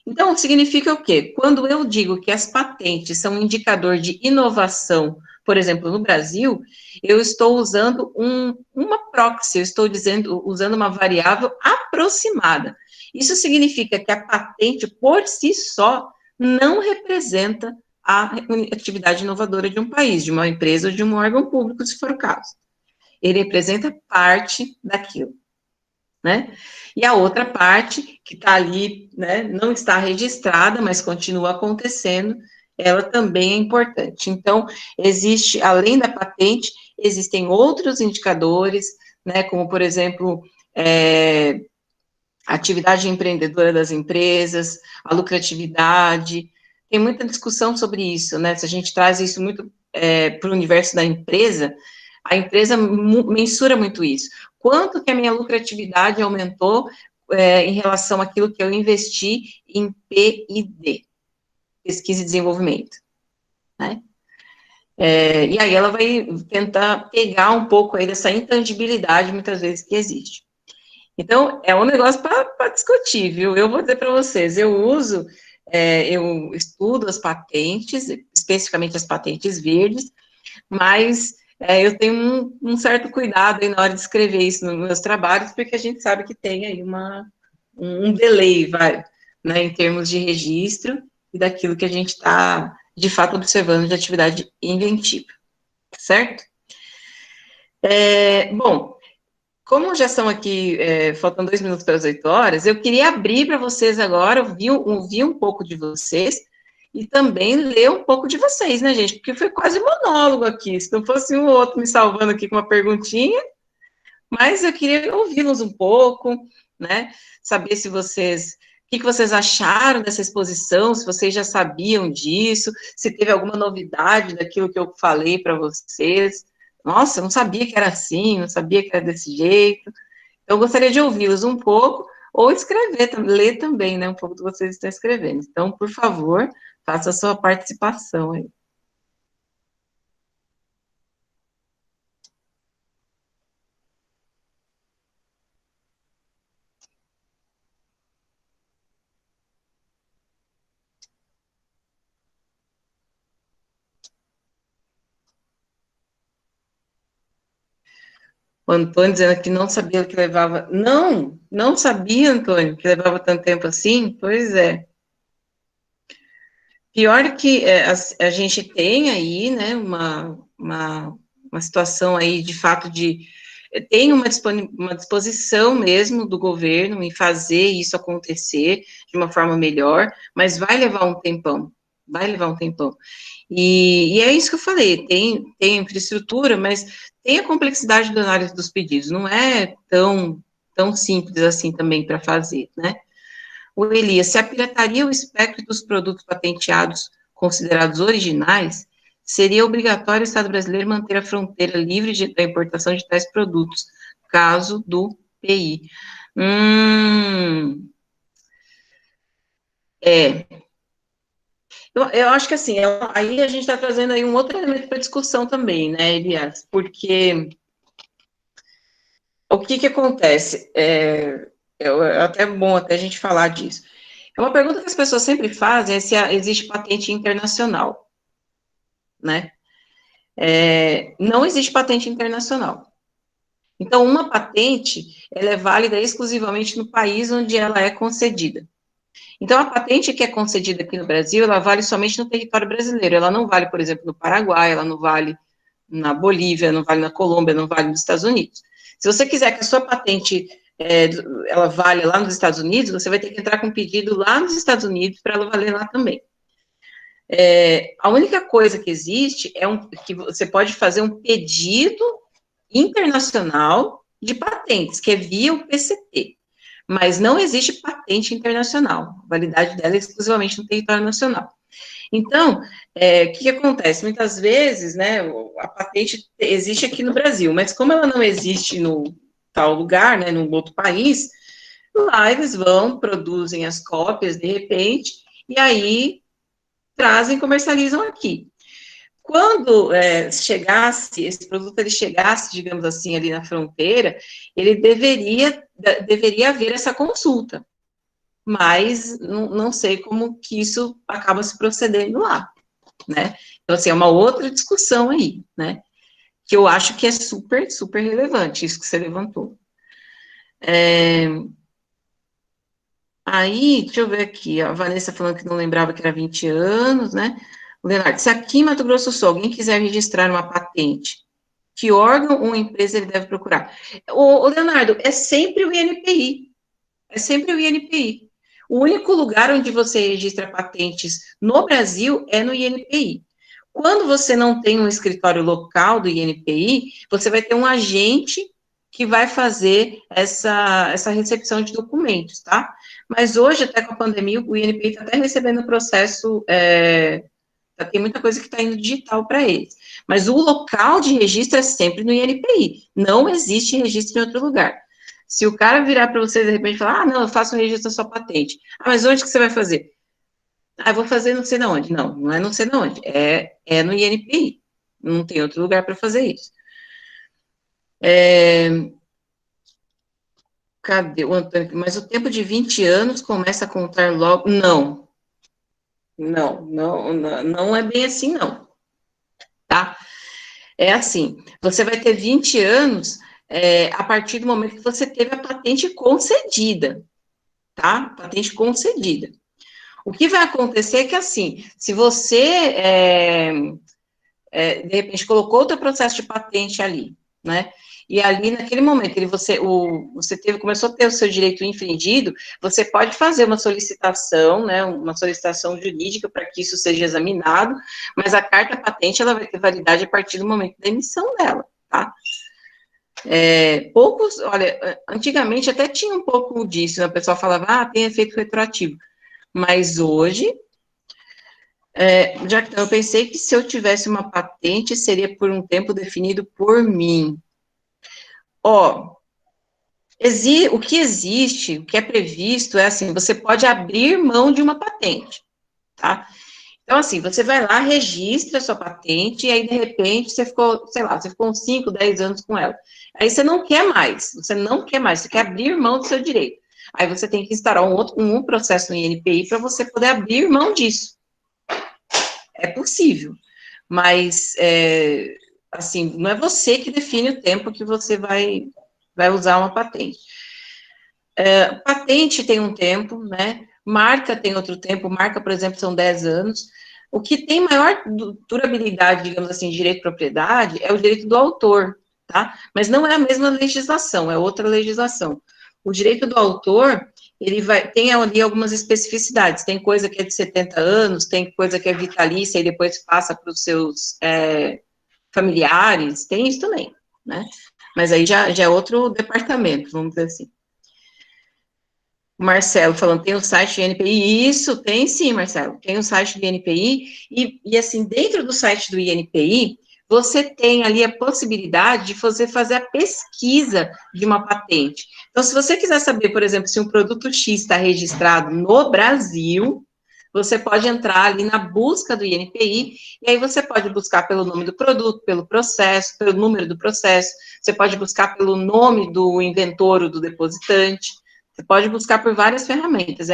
Então, significa o quê? Quando eu digo que as patentes são um indicador de inovação, por exemplo, no Brasil, eu estou usando uma proxy, eu estou usando uma variável aproximada. Isso significa que a patente, por si só, não representa a atividade inovadora de um país, de uma empresa ou de um órgão público, se for o caso. Ele representa parte daquilo, né? E a outra parte, que está ali, né, não está registrada, mas continua acontecendo, ela também é importante. Então, além da patente, existem outros indicadores, né, como, por exemplo, a atividade empreendedora das empresas, a lucratividade. Tem muita discussão sobre isso, né? Se a gente traz isso muito para o universo da empresa, a empresa mensura muito isso. Quanto que a minha lucratividade aumentou em relação àquilo que eu investi em P&D, pesquisa e desenvolvimento, né? E aí ela vai tentar pegar um pouco aí dessa intangibilidade, muitas vezes, que existe. Então, é um negócio para discutir, viu? Eu vou dizer para vocês, eu estudo as patentes, especificamente as patentes verdes, mas eu tenho um certo cuidado aí na hora de escrever isso nos meus trabalhos, porque a gente sabe que tem aí um delay, né, em termos de registro e daquilo que a gente está, de fato, observando de atividade inventiva, certo? Bom, como já são aqui, faltam 2 minutos para as 8 horas, eu queria abrir para vocês agora, ouvir um pouco de vocês, e também ler um pouco de vocês, né, gente? Porque foi quase monólogo aqui, se não fosse um ou outro me salvando aqui com uma perguntinha, mas eu queria ouvi-los um pouco, né? Saber se vocês, o que vocês acharam dessa exposição, se vocês já sabiam disso, se teve alguma novidade daquilo que eu falei para vocês. Nossa, eu não sabia que era assim, não sabia que era desse jeito. Então, eu gostaria de ouvi-los um pouco, ou escrever, ler também, né, um pouco do que vocês estão escrevendo. Então, por favor, faça a sua participação aí. O Antônio dizendo que não sabia o que levava. Não sabia, Antônio, que levava tanto tempo assim? Pois é. Pior que a gente tem aí, né, uma situação aí, de fato, tem uma disposição mesmo do governo em fazer isso acontecer de uma forma melhor, mas vai levar um tempão, E é isso que eu falei, tem infraestrutura, mas tem a complexidade da análise dos pedidos, não é tão simples assim também para fazer, né? O Elias, se a pirataria é o espectro dos produtos patenteados considerados originais, seria obrigatório o Estado brasileiro manter a fronteira livre da importação de tais produtos, caso do PI. Eu acho que assim, aí a gente está trazendo aí um outro elemento para discussão também, né, Elias, porque o que acontece? É até bom até a gente falar disso. É uma pergunta que as pessoas sempre fazem, é se existe patente internacional, né? Não existe patente internacional. Então, uma patente, ela é válida exclusivamente no país onde ela é concedida. Então, a patente que é concedida aqui no Brasil, ela vale somente no território brasileiro. Ela não vale, por exemplo, no Paraguai, ela não vale na Bolívia, não vale na Colômbia, não vale nos Estados Unidos. Se você quiser que a sua patente ela vale lá nos Estados Unidos, você vai ter que entrar com um pedido lá nos Estados Unidos para ela valer lá também. A única coisa que existe que você pode fazer um pedido internacional de patentes, que é via o PCT, mas não existe patente internacional, a validade dela é exclusivamente no território nacional. Então, o que acontece? Muitas vezes, né, a patente existe aqui no Brasil, mas como ela não existe no tal lugar, né, num outro país, lá eles vão, produzem as cópias, de repente, e aí trazem, comercializam aqui. Quando chegasse, esse produto ele chegasse, digamos assim, ali na fronteira, ele deveria haver essa consulta, mas não sei como que isso acaba se procedendo lá, né? Então, assim, é uma outra discussão aí, né? Que eu acho que é super, super relevante, isso que você levantou. Aí, deixa eu ver aqui, a Vanessa falando que não lembrava que era 20 anos, né? O Leonardo, se aqui em Mato Grosso do Sul alguém quiser registrar uma patente, que órgão ou empresa ele deve procurar? O Leonardo, é sempre o INPI. É sempre o INPI. O único lugar onde você registra patentes no Brasil é no INPI. Quando você não tem um escritório local do INPI, você vai ter um agente que vai fazer essa recepção de documentos, tá? Mas hoje, até com a pandemia, o INPI está até recebendo o processo, tem muita coisa que está indo digital para eles. Mas o local de registro é sempre no INPI. Não existe registro em outro lugar. Se o cara virar para você, de repente, falar, não, eu faço o registro da sua patente. Mas onde que você vai fazer? Eu vou fazer não sei de onde. Não é não sei de onde. É no INPI. Não tem outro lugar para fazer isso. Cadê o Antônio? Mas o tempo de 20 anos começa a contar logo? Não. Não é bem assim, não. Tá? É assim, você vai ter 20 anos a partir do momento que você teve a patente concedida, tá? Patente concedida. O que vai acontecer é que, assim, se você, de repente, colocou o teu processo de patente ali, né? E ali, naquele momento, você começou a ter o seu direito infringido, você pode fazer uma solicitação, né, uma solicitação jurídica para que isso seja examinado, mas a carta patente, ela vai ter validade a partir do momento da emissão dela, tá? Olha, antigamente até tinha um pouco disso, né? O pessoal falava, tem efeito retroativo, mas hoje, eu pensei que se eu tivesse uma patente, seria por um tempo definido por mim. O que existe, o que é previsto é assim, você pode abrir mão de uma patente, tá? Então, assim, você vai lá, registra a sua patente, e aí, de repente, você ficou, sei lá, você ficou uns 5, 10 anos com ela. Aí você não quer mais, você quer abrir mão do seu direito. Aí você tem que instaurar um processo no INPI para você poder abrir mão disso. É possível, mas, assim, não é você que define o tempo que você vai usar uma patente. Patente tem um tempo, né? Marca tem outro tempo, marca, por exemplo, são 10 anos. O que tem maior durabilidade, digamos assim, de direito de propriedade é o direito do autor, tá? Mas não é a mesma legislação, é outra legislação. O direito do autor, tem ali algumas especificidades, tem coisa que é de 70 anos, tem coisa que é vitalícia e depois passa para os seus familiares, tem isso também, né? Mas aí já é outro departamento, vamos dizer assim. Marcelo falando, tem o site do INPI, isso, tem sim, Marcelo, tem o site do INPI, e assim, dentro do site do INPI, você tem ali a possibilidade de você fazer a pesquisa de uma patente. Então, se você quiser saber, por exemplo, se um produto X está registrado no Brasil, você pode entrar ali na busca do INPI, e aí você pode buscar pelo nome do produto, pelo processo, pelo número do processo, você pode buscar pelo nome do inventor ou do depositante, você pode buscar por várias ferramentas,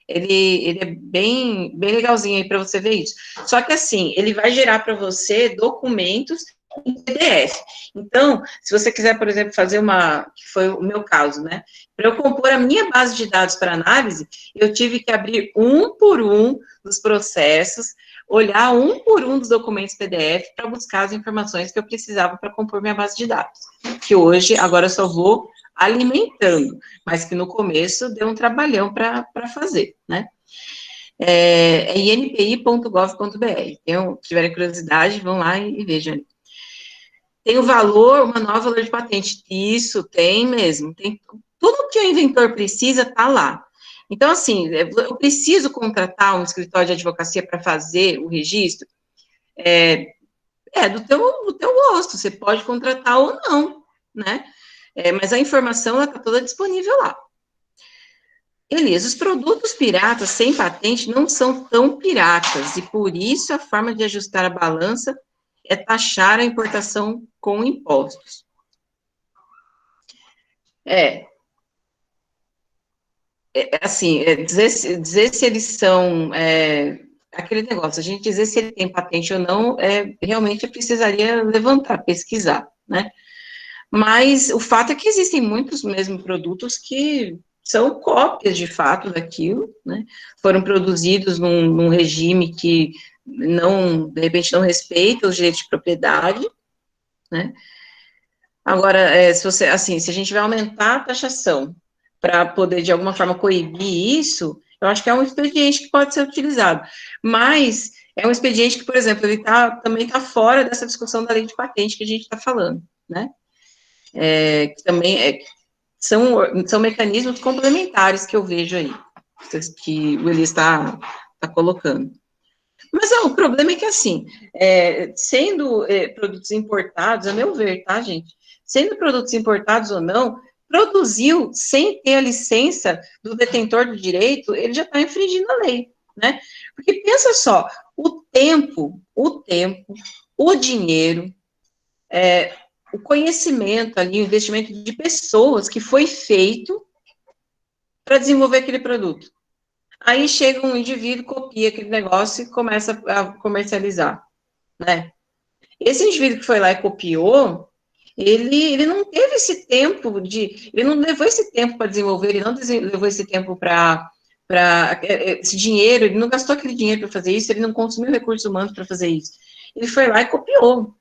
ele é bem legalzinho aí para você ver isso. Só que assim, ele vai gerar para você documentos em PDF. Então, se você quiser, por exemplo, fazer que foi o meu caso, né? Para eu compor a minha base de dados para análise, eu tive que abrir um por um dos processos, olhar um por um dos documentos PDF para buscar as informações que eu precisava para compor minha base de dados. Que hoje, agora eu só vou alimentando, mas que no começo deu um trabalhão para fazer, né? É inpi.gov.br. Se tiverem curiosidade, vão lá e vejam. Tem o valor, o manual valor de patente. Isso, tem mesmo. Tem tudo que o inventor precisa, tá lá. Então, assim, eu preciso contratar um escritório de advocacia para fazer o registro? Do teu gosto, você pode contratar ou não, né? Mas a informação está toda disponível lá. Elias, os produtos piratas sem patente não são tão piratas, e por isso a forma de ajustar a balança é taxar a importação com impostos. Dizer se eles são, aquele negócio, a gente dizer se ele tem patente ou não, realmente precisaria levantar, pesquisar, né? Mas o fato é que existem muitos mesmo produtos que são cópias, de fato, daquilo, né? Foram produzidos num regime que de repente, não respeita os direitos de propriedade, né? Agora, se a gente vai aumentar a taxação para poder, de alguma forma, coibir isso, eu acho que é um expediente que pode ser utilizado. Mas é um expediente que, por exemplo, ele também está fora dessa discussão da lei de patente que a gente está falando, né? Que também são mecanismos complementares que eu vejo aí, que o Elias está colocando. Mas o problema é que, assim, sendo produtos importados, a meu ver, tá, gente? Sendo produtos importados ou não, produziu sem ter a licença do detentor do direito, ele já está infringindo a lei, né? Porque pensa só, o tempo, o dinheiro, o conhecimento ali, o investimento de pessoas que foi feito para desenvolver aquele produto. Aí chega um indivíduo, copia aquele negócio e começa a comercializar, né? Esse indivíduo que foi lá e copiou, ele não teve esse tempo ele não levou esse tempo para desenvolver, ele não levou esse tempo para esse dinheiro, ele não gastou aquele dinheiro para fazer isso, ele não consumiu recursos humanos para fazer isso. Ele foi lá e copiou.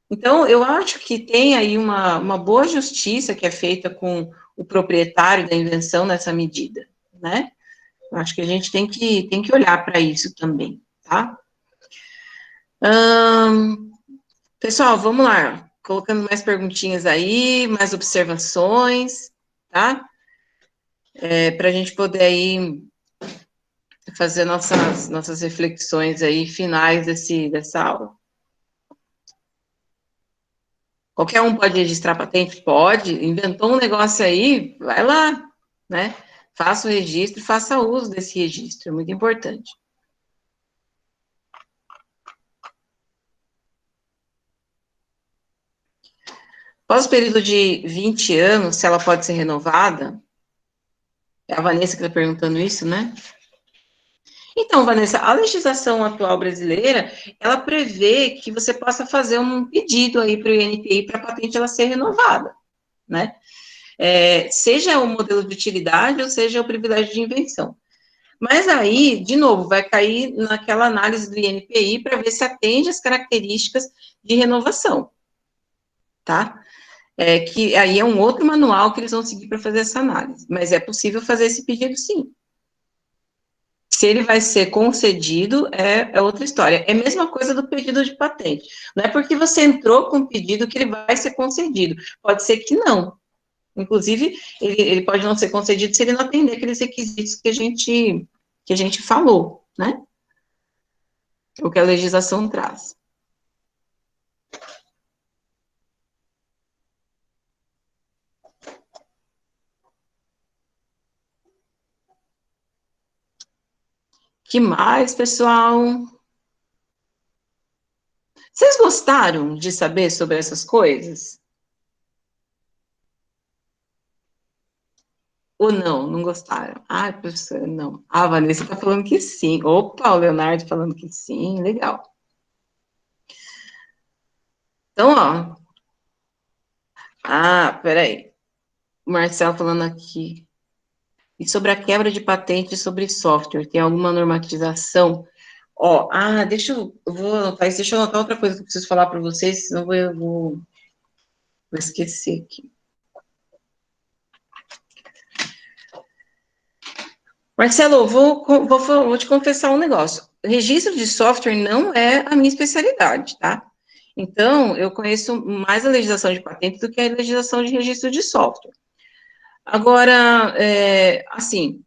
Então, eu acho que tem aí uma boa justiça que é feita com o proprietário da invenção nessa medida, né? Eu acho que a gente tem que olhar para isso também, tá? Pessoal, vamos lá, colocando mais perguntinhas aí, mais observações, tá? Para a gente poder aí fazer nossas reflexões aí finais dessa aula. Qualquer um pode registrar patente? Pode. Inventou um negócio aí, vai lá, né? Faça o registro, faça uso desse registro, é muito importante. Após o período de 20 anos, se ela pode ser renovada? É a Vanessa que está perguntando isso, né? Então, Vanessa, a legislação atual brasileira, ela prevê que você possa fazer um pedido aí para o INPI para a patente ela ser renovada, né? Seja o modelo de utilidade ou seja o privilégio de invenção. Mas aí, de novo, vai cair naquela análise do INPI para ver se atende às características de renovação, tá? Que aí é um outro manual que eles vão seguir para fazer essa análise, mas é possível fazer esse pedido, sim. Se ele vai ser concedido, é outra história. É a mesma coisa do pedido de patente. Não é porque você entrou com o pedido que ele vai ser concedido. Pode ser que não. Inclusive, ele pode não ser concedido se ele não atender aqueles requisitos que a gente falou, né? O que a legislação traz. Que mais, pessoal? Vocês gostaram de saber sobre essas coisas? Ou não? Não gostaram? Ah, professora, não. A Vanessa está falando que sim. Opa, o Leonardo falando que sim. Legal. Então, ó. Peraí. O Marcelo falando aqui. E sobre a quebra de patente sobre software, tem alguma normatização? Vou anotar outra coisa que eu preciso falar para vocês, senão eu vou esquecer aqui. Marcelo, vou te confessar um negócio. Registro de software não é a minha especialidade, tá? Então, eu conheço mais a legislação de patente do que a legislação de registro de software. Agora, assim,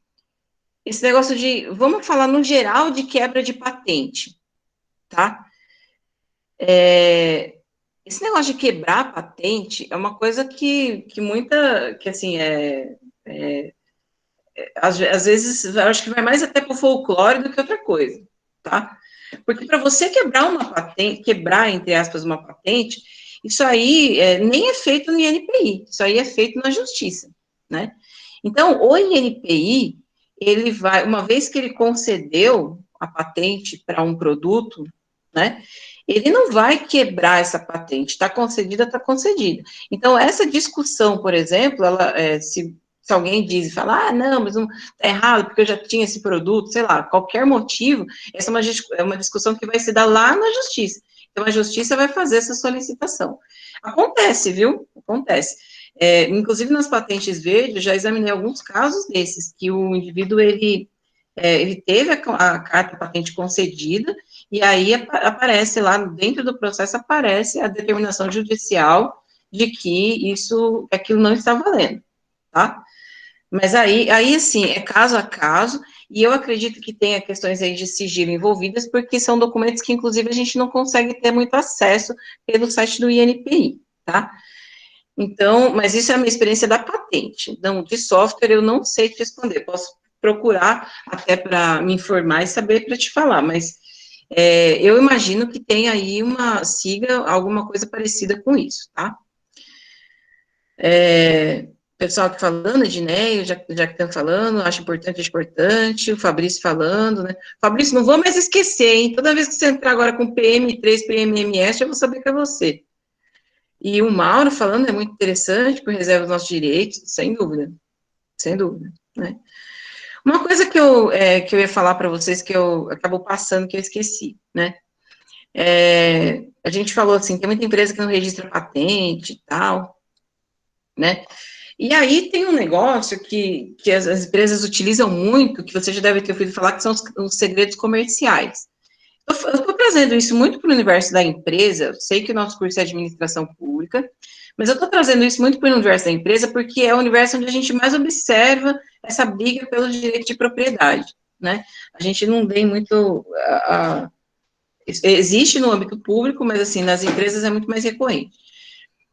esse negócio vamos falar no geral de quebra de patente, tá? Esse negócio de quebrar a patente é uma coisa que assim, às vezes, eu acho que vai mais até para o folclore do que outra coisa, tá? Porque para você quebrar uma patente, quebrar, entre aspas, uma patente, isso aí nem é feito no INPI, isso aí é feito na justiça, né? Então, o INPI, ele vai, uma vez que ele concedeu a patente para um produto, né, ele não vai quebrar essa patente, está concedida, está concedida. Então, essa discussão, por exemplo, ela, se alguém diz e fala, não, mas não está errado, porque eu já tinha esse produto, sei lá, qualquer motivo, essa é uma discussão que vai se dar lá na justiça. Então, a justiça vai fazer essa solicitação. Acontece, viu? Acontece. Inclusive, nas patentes verdes, eu já examinei alguns casos desses, que o indivíduo, ele teve a carta patente concedida, e aí aparece lá, dentro do processo, aparece a determinação judicial de que aquilo não está valendo, tá? Mas aí, assim, é caso a caso, e eu acredito que tenha questões aí de sigilo envolvidas, porque são documentos que, inclusive, a gente não consegue ter muito acesso pelo site do INPI, tá? Então, mas isso é a minha experiência da patente. Não, de software eu não sei te responder, posso procurar até para me informar e saber para te falar, mas eu imagino que tem aí siga alguma coisa parecida com isso, tá? Pessoal aqui falando, Edneio, já que estão falando, acho importante, o Fabrício falando, né? Fabrício, não vou mais esquecer, hein? Toda vez que você entrar agora com PM3, PMMS, eu vou saber que é você. E o Mauro falando é muito interessante, porque reserva os nossos direitos, sem dúvida, né? Uma coisa que eu ia falar para vocês, que eu acabou passando, que eu esqueci, né? A gente falou assim, tem muita empresa que não registra patente e tal, né? E aí tem um negócio que as empresas utilizam muito, que você já deve ter ouvido falar, que são os segredos comerciais. Eu estou trazendo isso muito para o universo da empresa, eu sei que o nosso curso é administração pública, mas eu estou trazendo isso muito para o universo da empresa, porque é o universo onde a gente mais observa essa briga pelo direito de propriedade, né? A gente não tem muito... existe no âmbito público, mas, assim, nas empresas é muito mais recorrente.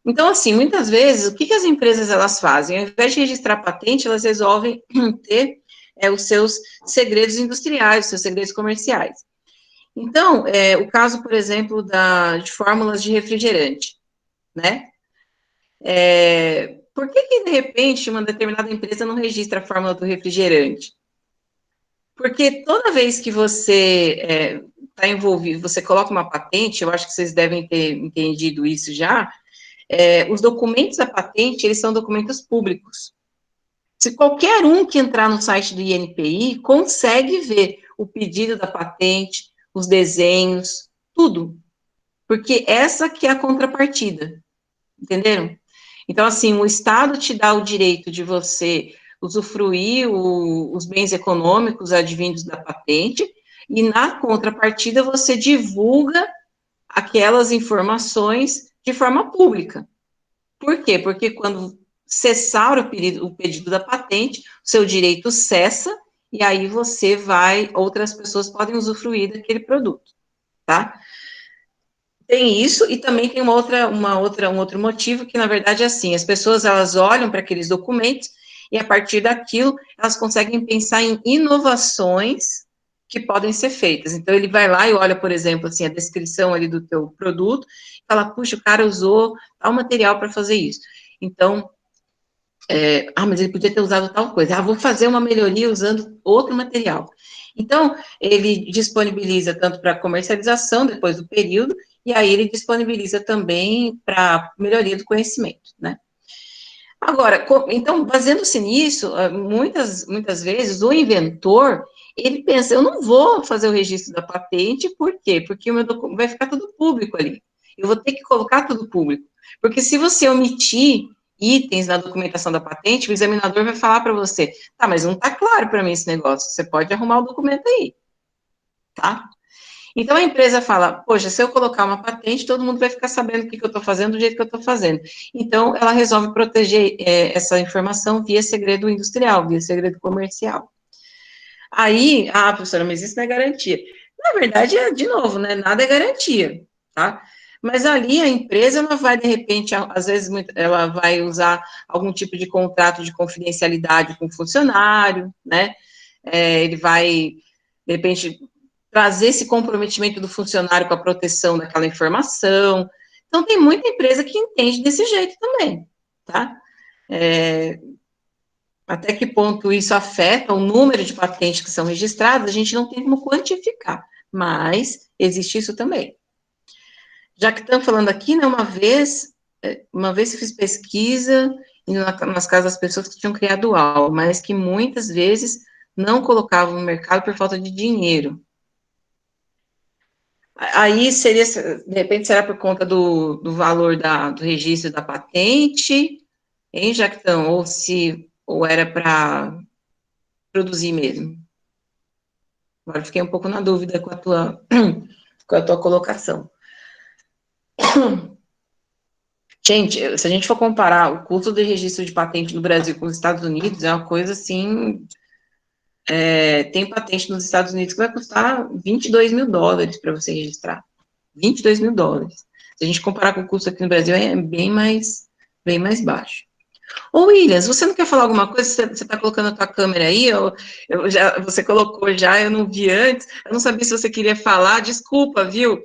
Então, assim, muitas vezes, o que as empresas, elas fazem? Ao invés de registrar patente, elas resolvem ter os seus segredos industriais, os seus segredos comerciais. Então, o caso, por exemplo, de fórmulas de refrigerante, né? Por que, de repente, uma determinada empresa não registra a fórmula do refrigerante? Porque toda vez que você está envolvido, você coloca uma patente, eu acho que vocês devem ter entendido isso já, os documentos da patente, eles são documentos públicos. Se qualquer um que entrar no site do INPI consegue ver o pedido da patente, os desenhos, tudo. Porque essa que é a contrapartida, entenderam? Então, assim, o Estado te dá o direito de você usufruir os bens econômicos advindos da patente, e na contrapartida você divulga aquelas informações de forma pública. Por quê? Porque quando cessar o pedido da patente, o seu direito cessa, e aí outras pessoas podem usufruir daquele produto, tá? Tem isso, e também tem um outro motivo, que na verdade é assim, as pessoas, elas olham para aqueles documentos, e a partir daquilo, elas conseguem pensar em inovações que podem ser feitas. Então, ele vai lá e olha, por exemplo, assim, a descrição ali do teu produto, e fala, puxa, o cara usou tal material para fazer isso. Então, mas ele podia ter usado tal coisa. Vou fazer uma melhoria usando outro material. Então, ele disponibiliza tanto para comercialização, depois do período, e aí ele disponibiliza também para melhoria do conhecimento, né? Agora, então, baseando-se nisso, muitas vezes, o inventor, ele pensa, eu não vou fazer o registro da patente, por quê? Porque o meu documento vai ficar tudo público ali. Eu vou ter que colocar tudo público. Porque se você omitir itens na documentação da patente, o examinador vai falar para você, tá, mas não está claro para mim esse negócio, você pode arrumar o documento aí, tá? Então, a empresa fala, poxa, se eu colocar uma patente, todo mundo vai ficar sabendo o que eu estou fazendo, do jeito que eu estou fazendo. Então, ela resolve proteger essa informação via segredo industrial, via segredo comercial. Aí, professora, mas isso não é garantia. Na verdade, de novo, né, nada é garantia, tá? Mas ali a empresa, ela vai, de repente, às vezes, ela vai usar algum tipo de contrato de confidencialidade com o funcionário, né? Ele vai, de repente, trazer esse comprometimento do funcionário com a proteção daquela informação. Então, tem muita empresa que entende desse jeito também, tá? Até que ponto isso afeta o número de patentes que são registradas, a gente não tem como quantificar, mas existe isso também. Já que estamos falando aqui, né, uma vez eu fiz pesquisa nas casas das pessoas que tinham criado algo, mas que muitas vezes não colocavam no mercado por falta de dinheiro. Aí seria, de repente, será por conta do valor do registro da patente, hein, Jactão? Ou era para produzir mesmo? Agora fiquei um pouco na dúvida com a tua colocação. Gente, se a gente for comparar o custo de registro de patente no Brasil com os Estados Unidos, é uma coisa assim. Tem patente nos Estados Unidos que vai custar $22.000 para você registrar. $22.000. Se a gente comparar com o custo aqui no Brasil, é bem mais baixo. Ô, Williams, você não quer falar alguma coisa? Você está colocando a tua câmera aí? Você colocou já, eu não vi antes. Eu não sabia se você queria falar. Desculpa, viu?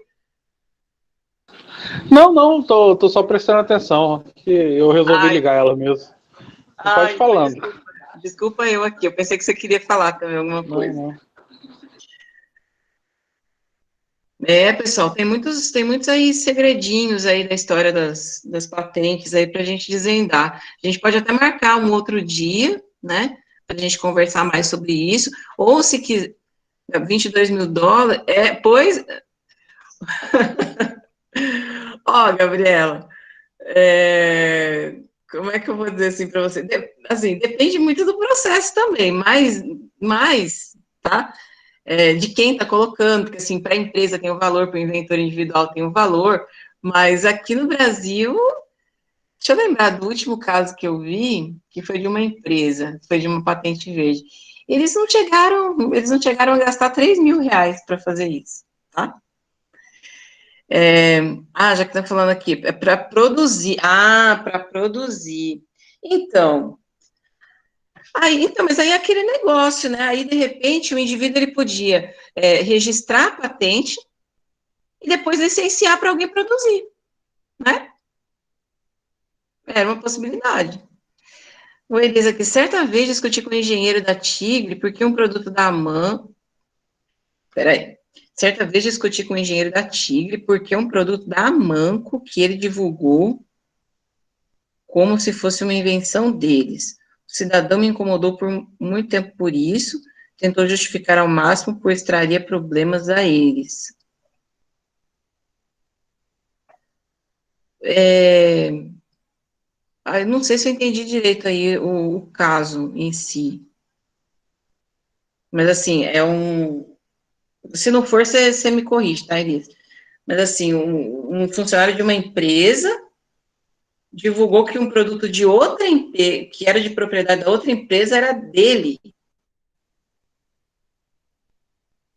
Não, tô só prestando atenção, que eu resolvi ligar ela mesmo. Pode falando. Desculpa eu aqui, eu pensei que você queria falar também alguma coisa. Não. Pessoal, tem muitos aí segredinhos aí da história das patentes aí para a gente desvendar. A gente pode até marcar um outro dia, né, para a gente conversar mais sobre isso, ou se quiser, $22.000, pois... Ó, Gabriela, como é que eu vou dizer assim para você? Assim, depende muito do processo também, mas tá? De quem está colocando, porque assim, para a empresa tem um valor, para o inventor individual tem um valor, mas aqui no Brasil, deixa eu lembrar do último caso que eu vi, que foi de uma empresa, foi de uma patente verde. Eles não chegaram a gastar R$3.000 para fazer isso, tá? Já que tá falando aqui, é para produzir. Para produzir. Então, mas aí é aquele negócio, né? Aí, de repente, o indivíduo ele podia registrar a patente e depois licenciar para alguém produzir, né? Era uma possibilidade. O Elias aqui, certa vez discuti com o engenheiro da Tigre, porque um produto da AMAN... Peraí. Certa vez discuti com o engenheiro da Tigre, porque um produto da Amanco que ele divulgou como se fosse uma invenção deles. O cidadão me incomodou por muito tempo por isso, tentou justificar ao máximo, pois traria problemas a eles. Eu não sei se eu entendi direito aí o caso em si. Mas, assim, se não for, você me corrige, tá, Elias? Mas, assim, um funcionário de uma empresa divulgou que um produto de outra empresa, que era de propriedade da outra empresa, era dele.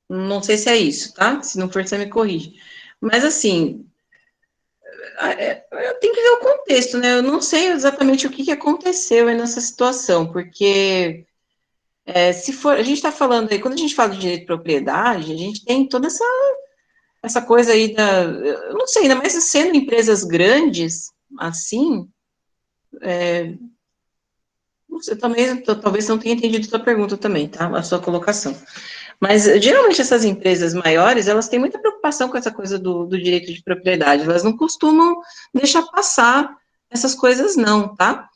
Não sei se é isso, tá? Se não for, você me corrige. Mas, assim, eu tenho que ver o contexto, né? Eu não sei exatamente o que aconteceu aí nessa situação, porque se for, a gente está falando aí, quando a gente fala de direito de propriedade, a gente tem toda essa coisa aí eu não sei, ainda mais sendo empresas grandes, assim, não sei, talvez não tenha entendido a sua pergunta também, tá? A sua colocação. Mas, geralmente, essas empresas maiores, elas têm muita preocupação com essa coisa do direito de propriedade, elas não costumam deixar passar essas coisas não, tá?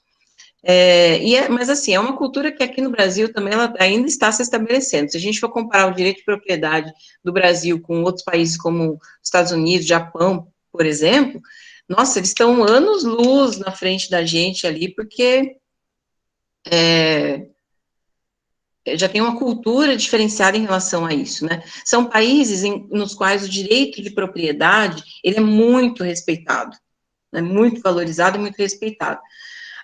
Mas, assim, é uma cultura que aqui no Brasil também ela ainda está se estabelecendo. Se a gente for comparar o direito de propriedade do Brasil com outros países como Estados Unidos, Japão, por exemplo, nossa, eles estão anos-luz na frente da gente ali, porque já tem uma cultura diferenciada em relação a isso, né? São países nos quais o direito de propriedade, ele é muito respeitado, né? Muito valorizado e muito respeitado.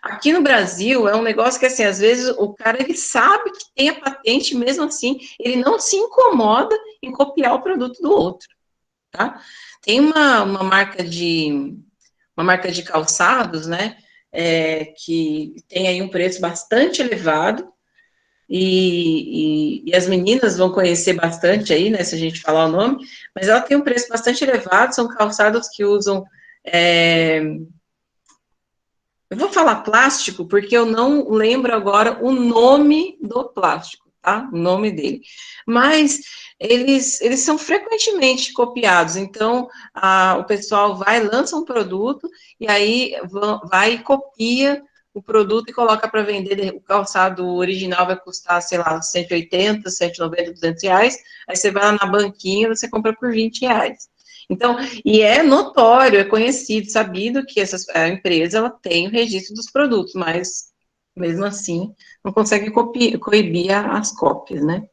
Aqui no Brasil, é um negócio que, assim, às vezes o cara, ele sabe que tem a patente, mesmo assim, ele não se incomoda em copiar o produto do outro, tá? Tem uma marca de calçados, né, que tem aí um preço bastante elevado, e as meninas vão conhecer bastante aí, né, se a gente falar o nome, mas ela tem um preço bastante elevado, são calçados que usam, eu vou falar plástico, porque eu não lembro agora o nome do plástico, tá? O nome dele. Mas eles são frequentemente copiados, então o pessoal lança um produto, e aí vai e copia o produto e coloca para vender. O calçado original vai custar, sei lá, 180, 190, 200 reais, aí você vai lá na banquinha, você compra por 20 reais. Então, e é notório, é conhecido, sabido que a empresa ela tem o registro dos produtos, mas mesmo assim não consegue coibir as cópias, né?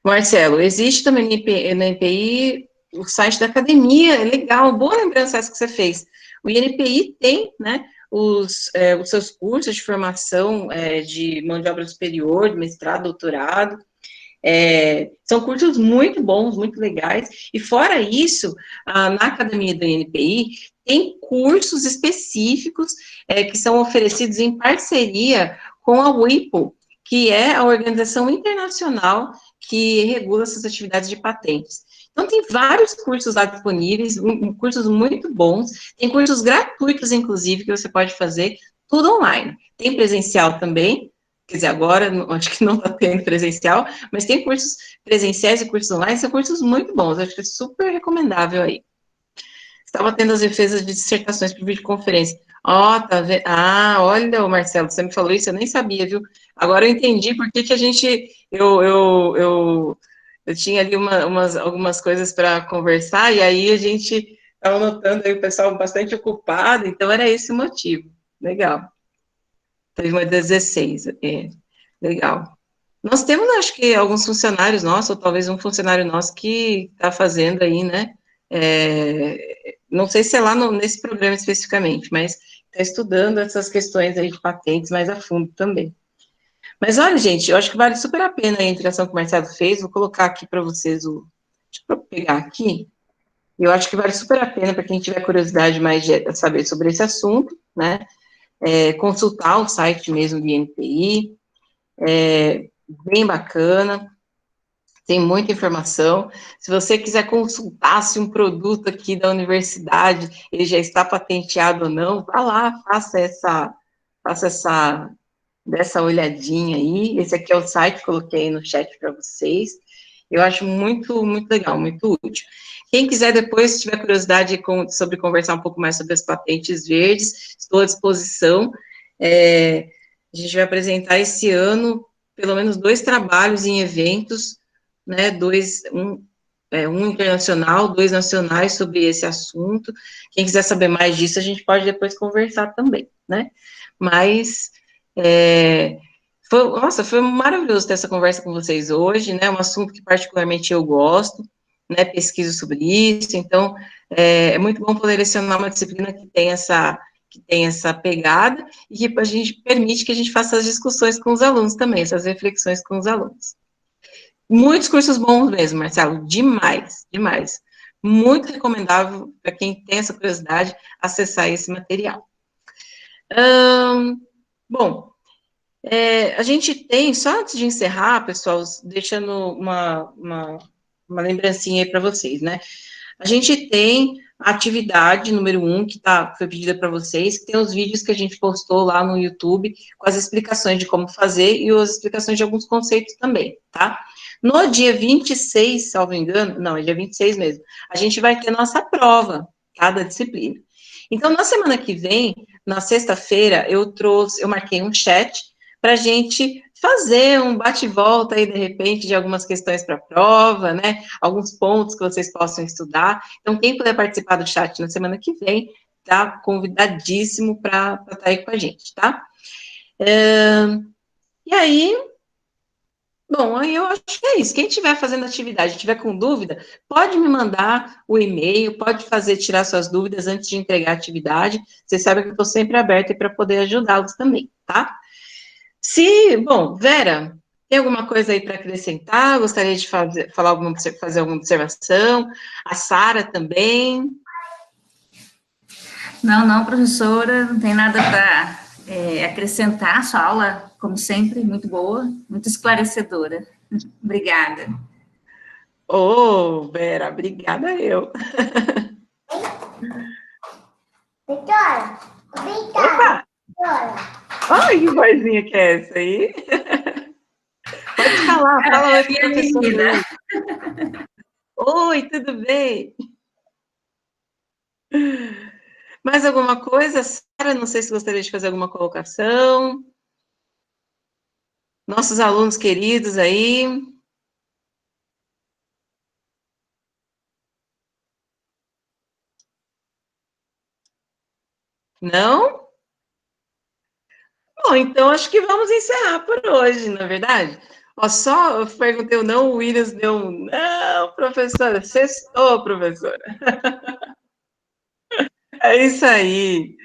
Marcelo, existe também no INPI o site da academia, é legal, boa lembrança essa que você fez. O INPI tem, né, os seus cursos de formação de mão de obra superior, de mestrado, doutorado. São cursos muito bons, muito legais, e fora isso, na academia do INPI, tem cursos específicos que são oferecidos em parceria com a WIPO, que é a organização internacional que regula essas atividades de patentes. Então, tem vários cursos lá disponíveis, cursos muito bons, tem cursos gratuitos, inclusive, que você pode fazer, tudo online. Tem presencial também, quer dizer, agora, acho que não está tendo presencial, mas tem cursos presenciais e cursos online, são cursos muito bons, acho que é super recomendável aí. Estava tendo as defesas de dissertações por videoconferência. Ó, tá vendo? Ah, olha, Marcelo, você me falou isso, eu nem sabia, viu? Agora eu entendi por que a gente, eu tinha ali algumas coisas para conversar, e aí a gente estava notando aí o pessoal bastante ocupado, então era esse o motivo. Legal. Teve uma 16, legal. Nós temos, acho que, alguns funcionários nossos, ou talvez um funcionário nosso que está fazendo aí, né? Não sei se é lá nesse programa especificamente, mas está estudando essas questões aí de patentes mais a fundo também. Mas olha, gente, eu acho que vale super a pena a interação que o Marcelo fez. Vou colocar aqui para vocês Deixa eu pegar aqui. Eu acho que vale super a pena para quem tiver curiosidade mais de saber sobre esse assunto, né? Consultar o site mesmo do INPI, bem bacana, tem muita informação. Se você quiser consultar se um produto aqui da universidade, ele já está patenteado ou não, vá lá, dessa olhadinha aí. Esse aqui é o site que coloquei no chat para vocês. Eu acho muito, muito legal, muito útil. Quem quiser depois, se tiver curiosidade sobre conversar um pouco mais sobre as patentes verdes, estou à disposição. A gente vai apresentar esse ano pelo menos 2 trabalhos em eventos, né, um internacional, 2 nacionais sobre esse assunto. Quem quiser saber mais disso, a gente pode depois conversar também, né? Mas foi maravilhoso ter essa conversa com vocês hoje, né? Um assunto que particularmente eu gosto, né? Pesquiso sobre isso, então é muito bom poder lecionar uma disciplina que tem essa pegada e que a gente permite que a gente faça as discussões com os alunos também, essas reflexões com os alunos. Muitos cursos bons mesmo, Marcelo, demais, demais. Muito recomendável para quem tem essa curiosidade acessar esse material. Bom, a gente tem, só antes de encerrar, pessoal, deixando uma lembrancinha aí para vocês, né? A gente tem a atividade número 1, que foi pedida para vocês, que tem os vídeos que a gente postou lá no YouTube, com as explicações de como fazer e as explicações de alguns conceitos também, tá? No dia 26, salvo engano, não, é dia 26 mesmo, a gente vai ter nossa prova, tá, da disciplina. Então, na semana que vem, na sexta-feira, eu marquei um chat para a gente fazer um bate-volta aí, de repente, de algumas questões para a prova, né? Alguns pontos que vocês possam estudar. Então, quem puder participar do chat na semana que vem, tá convidadíssimo para estar aí com a gente, tá? E aí, Bom, aí eu acho que é isso. Quem estiver fazendo atividade, tiver com dúvida, pode me mandar o e-mail, pode tirar suas dúvidas antes de entregar a atividade. Vocês sabem que eu estou sempre aberta para poder ajudá-los também, tá? Bom, Vera, tem alguma coisa aí para acrescentar? Gostaria de fazer alguma observação? A Sara também? Não, professora, não tem nada para acrescentar. Sua aula, como sempre, muito boa, muito esclarecedora. Obrigada. Ô, Vera, obrigada eu. Vitória, Opa! Ai, que vozinha que é essa aí? Pode falar, fala oi, professora. Oi, tudo bem? Mais alguma coisa, Sara? Não sei se gostaria de fazer alguma colocação. Nossos alunos queridos aí. Não? Bom, então acho que vamos encerrar por hoje, na verdade. Ó, só eu perguntei o não, o Williams deu um não, professora. Sextou, professora. É isso aí.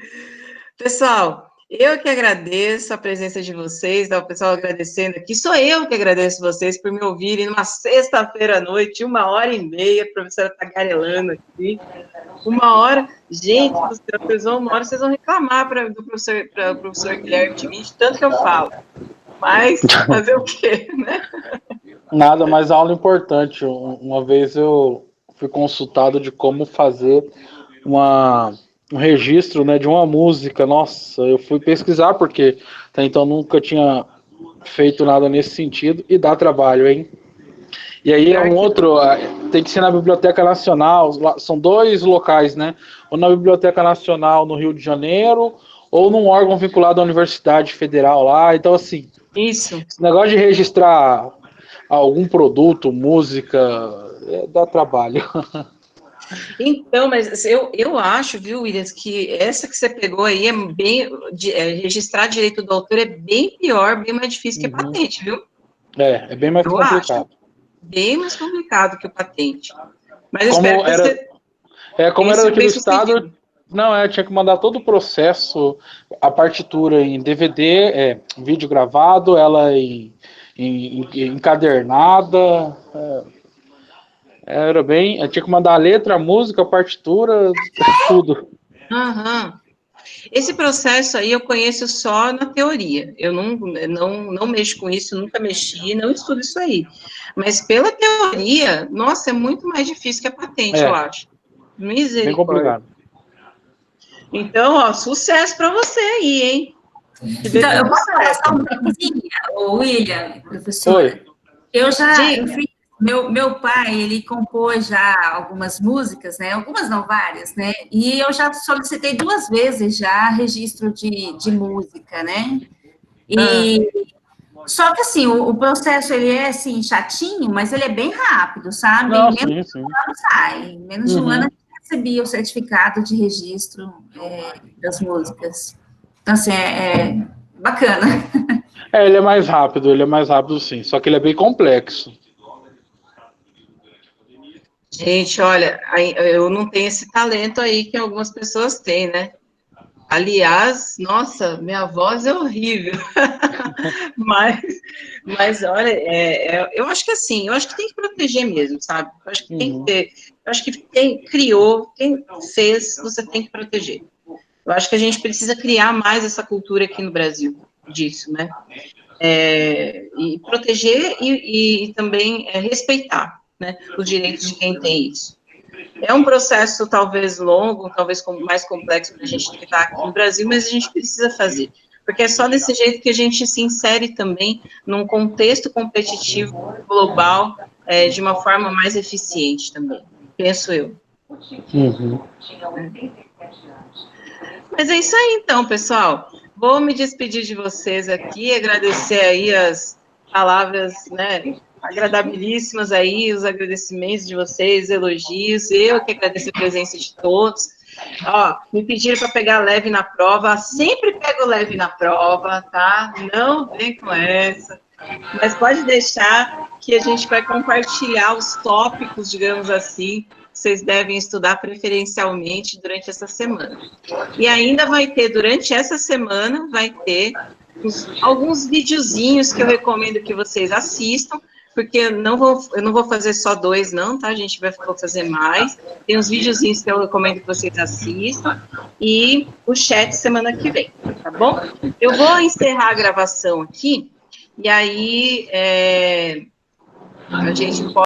Pessoal, eu que agradeço a presença de vocês, tá? O pessoal agradecendo aqui. Sou eu que agradeço vocês por me ouvirem numa sexta-feira à noite, 1h30, a professora tagarelando aqui. 1 hora, gente do céu, vocês vão, 1 hora vocês vão reclamar para o professor Guilherme de mim, de tanto que eu falo. Mas fazer o quê, né? Nada, mas aula importante. Uma vez eu fui consultado de como fazer um registro, né, de uma música. Nossa, eu fui pesquisar porque até então nunca tinha feito nada nesse sentido e dá trabalho, hein? E aí é um outro, tem que ser na Biblioteca Nacional, são 2 locais, né? Ou na Biblioteca Nacional no Rio de Janeiro, ou num órgão vinculado à Universidade Federal lá. Então, assim, Isso. esse negócio de registrar algum produto, música, dá trabalho. Então, mas eu acho, viu, Williams, que essa que você pegou aí registrar direito do autor é bem pior, bem mais difícil que a patente, viu? É bem mais complicado. Acho bem mais complicado que o patente. Mas eu espero que você... como era daquele estado... Não, tinha que mandar todo o processo, a partitura em DVD, vídeo gravado, ela encadernada... Era bem... Eu tinha que mandar a letra, a música, a partitura, tudo. Uhum. Esse processo aí eu conheço só na teoria. Eu não mexo com isso, nunca mexi, não estudo isso aí. Mas pela teoria, nossa, é muito mais difícil que a patente, eu acho. Misericórdia. Bem complicado. Então, ó, sucesso para você aí, hein? Então, eu posso falar só uma coisinha, William, professor? Oi. Eu fiz, meu pai, ele compôs já algumas músicas, né? Algumas não, várias, né? E eu já solicitei 2 vezes já registro de música, né? Só que, assim, o processo, ele é, assim, chatinho, mas ele é bem rápido, sabe? Não, menos de 1 ano sai. Em menos de 1 ano, eu recebi o certificado de registro das músicas. Então, assim, é bacana. Ele é mais rápido, sim. Só que ele é bem complexo. Gente, olha, eu não tenho esse talento aí que algumas pessoas têm, né? Aliás, nossa, minha voz é horrível. mas olha, eu acho que assim, eu acho que tem que proteger mesmo, sabe? Eu acho que tem que ter, eu acho que quem criou, quem fez, você tem que proteger. Eu acho que a gente precisa criar mais essa cultura aqui no Brasil, disso, né? E proteger e também respeitar, né, os direitos de quem tem isso. É um processo talvez longo, talvez mais complexo para a gente que está aqui no Brasil, mas a gente precisa fazer, porque é só desse jeito que a gente se insere também num contexto competitivo global de uma forma mais eficiente também, penso eu. Mas é isso aí então, pessoal. Vou me despedir de vocês aqui, agradecer aí as palavras, né, agradabilíssimas aí, os agradecimentos de vocês, elogios, eu que agradeço a presença de todos. Ó, me pediram para pegar leve na prova, sempre pego leve na prova, tá? Não vem com essa. Mas pode deixar que a gente vai compartilhar os tópicos, digamos assim, que vocês devem estudar preferencialmente durante essa semana. E ainda vai ter, durante essa semana, vai ter alguns videozinhos que eu recomendo que vocês assistam, porque eu não vou fazer só 2, não, tá? A gente vai fazer mais. Tem uns videozinhos que eu recomendo que vocês assistam e o chat semana que vem, tá bom? Eu vou encerrar a gravação aqui e aí a gente pode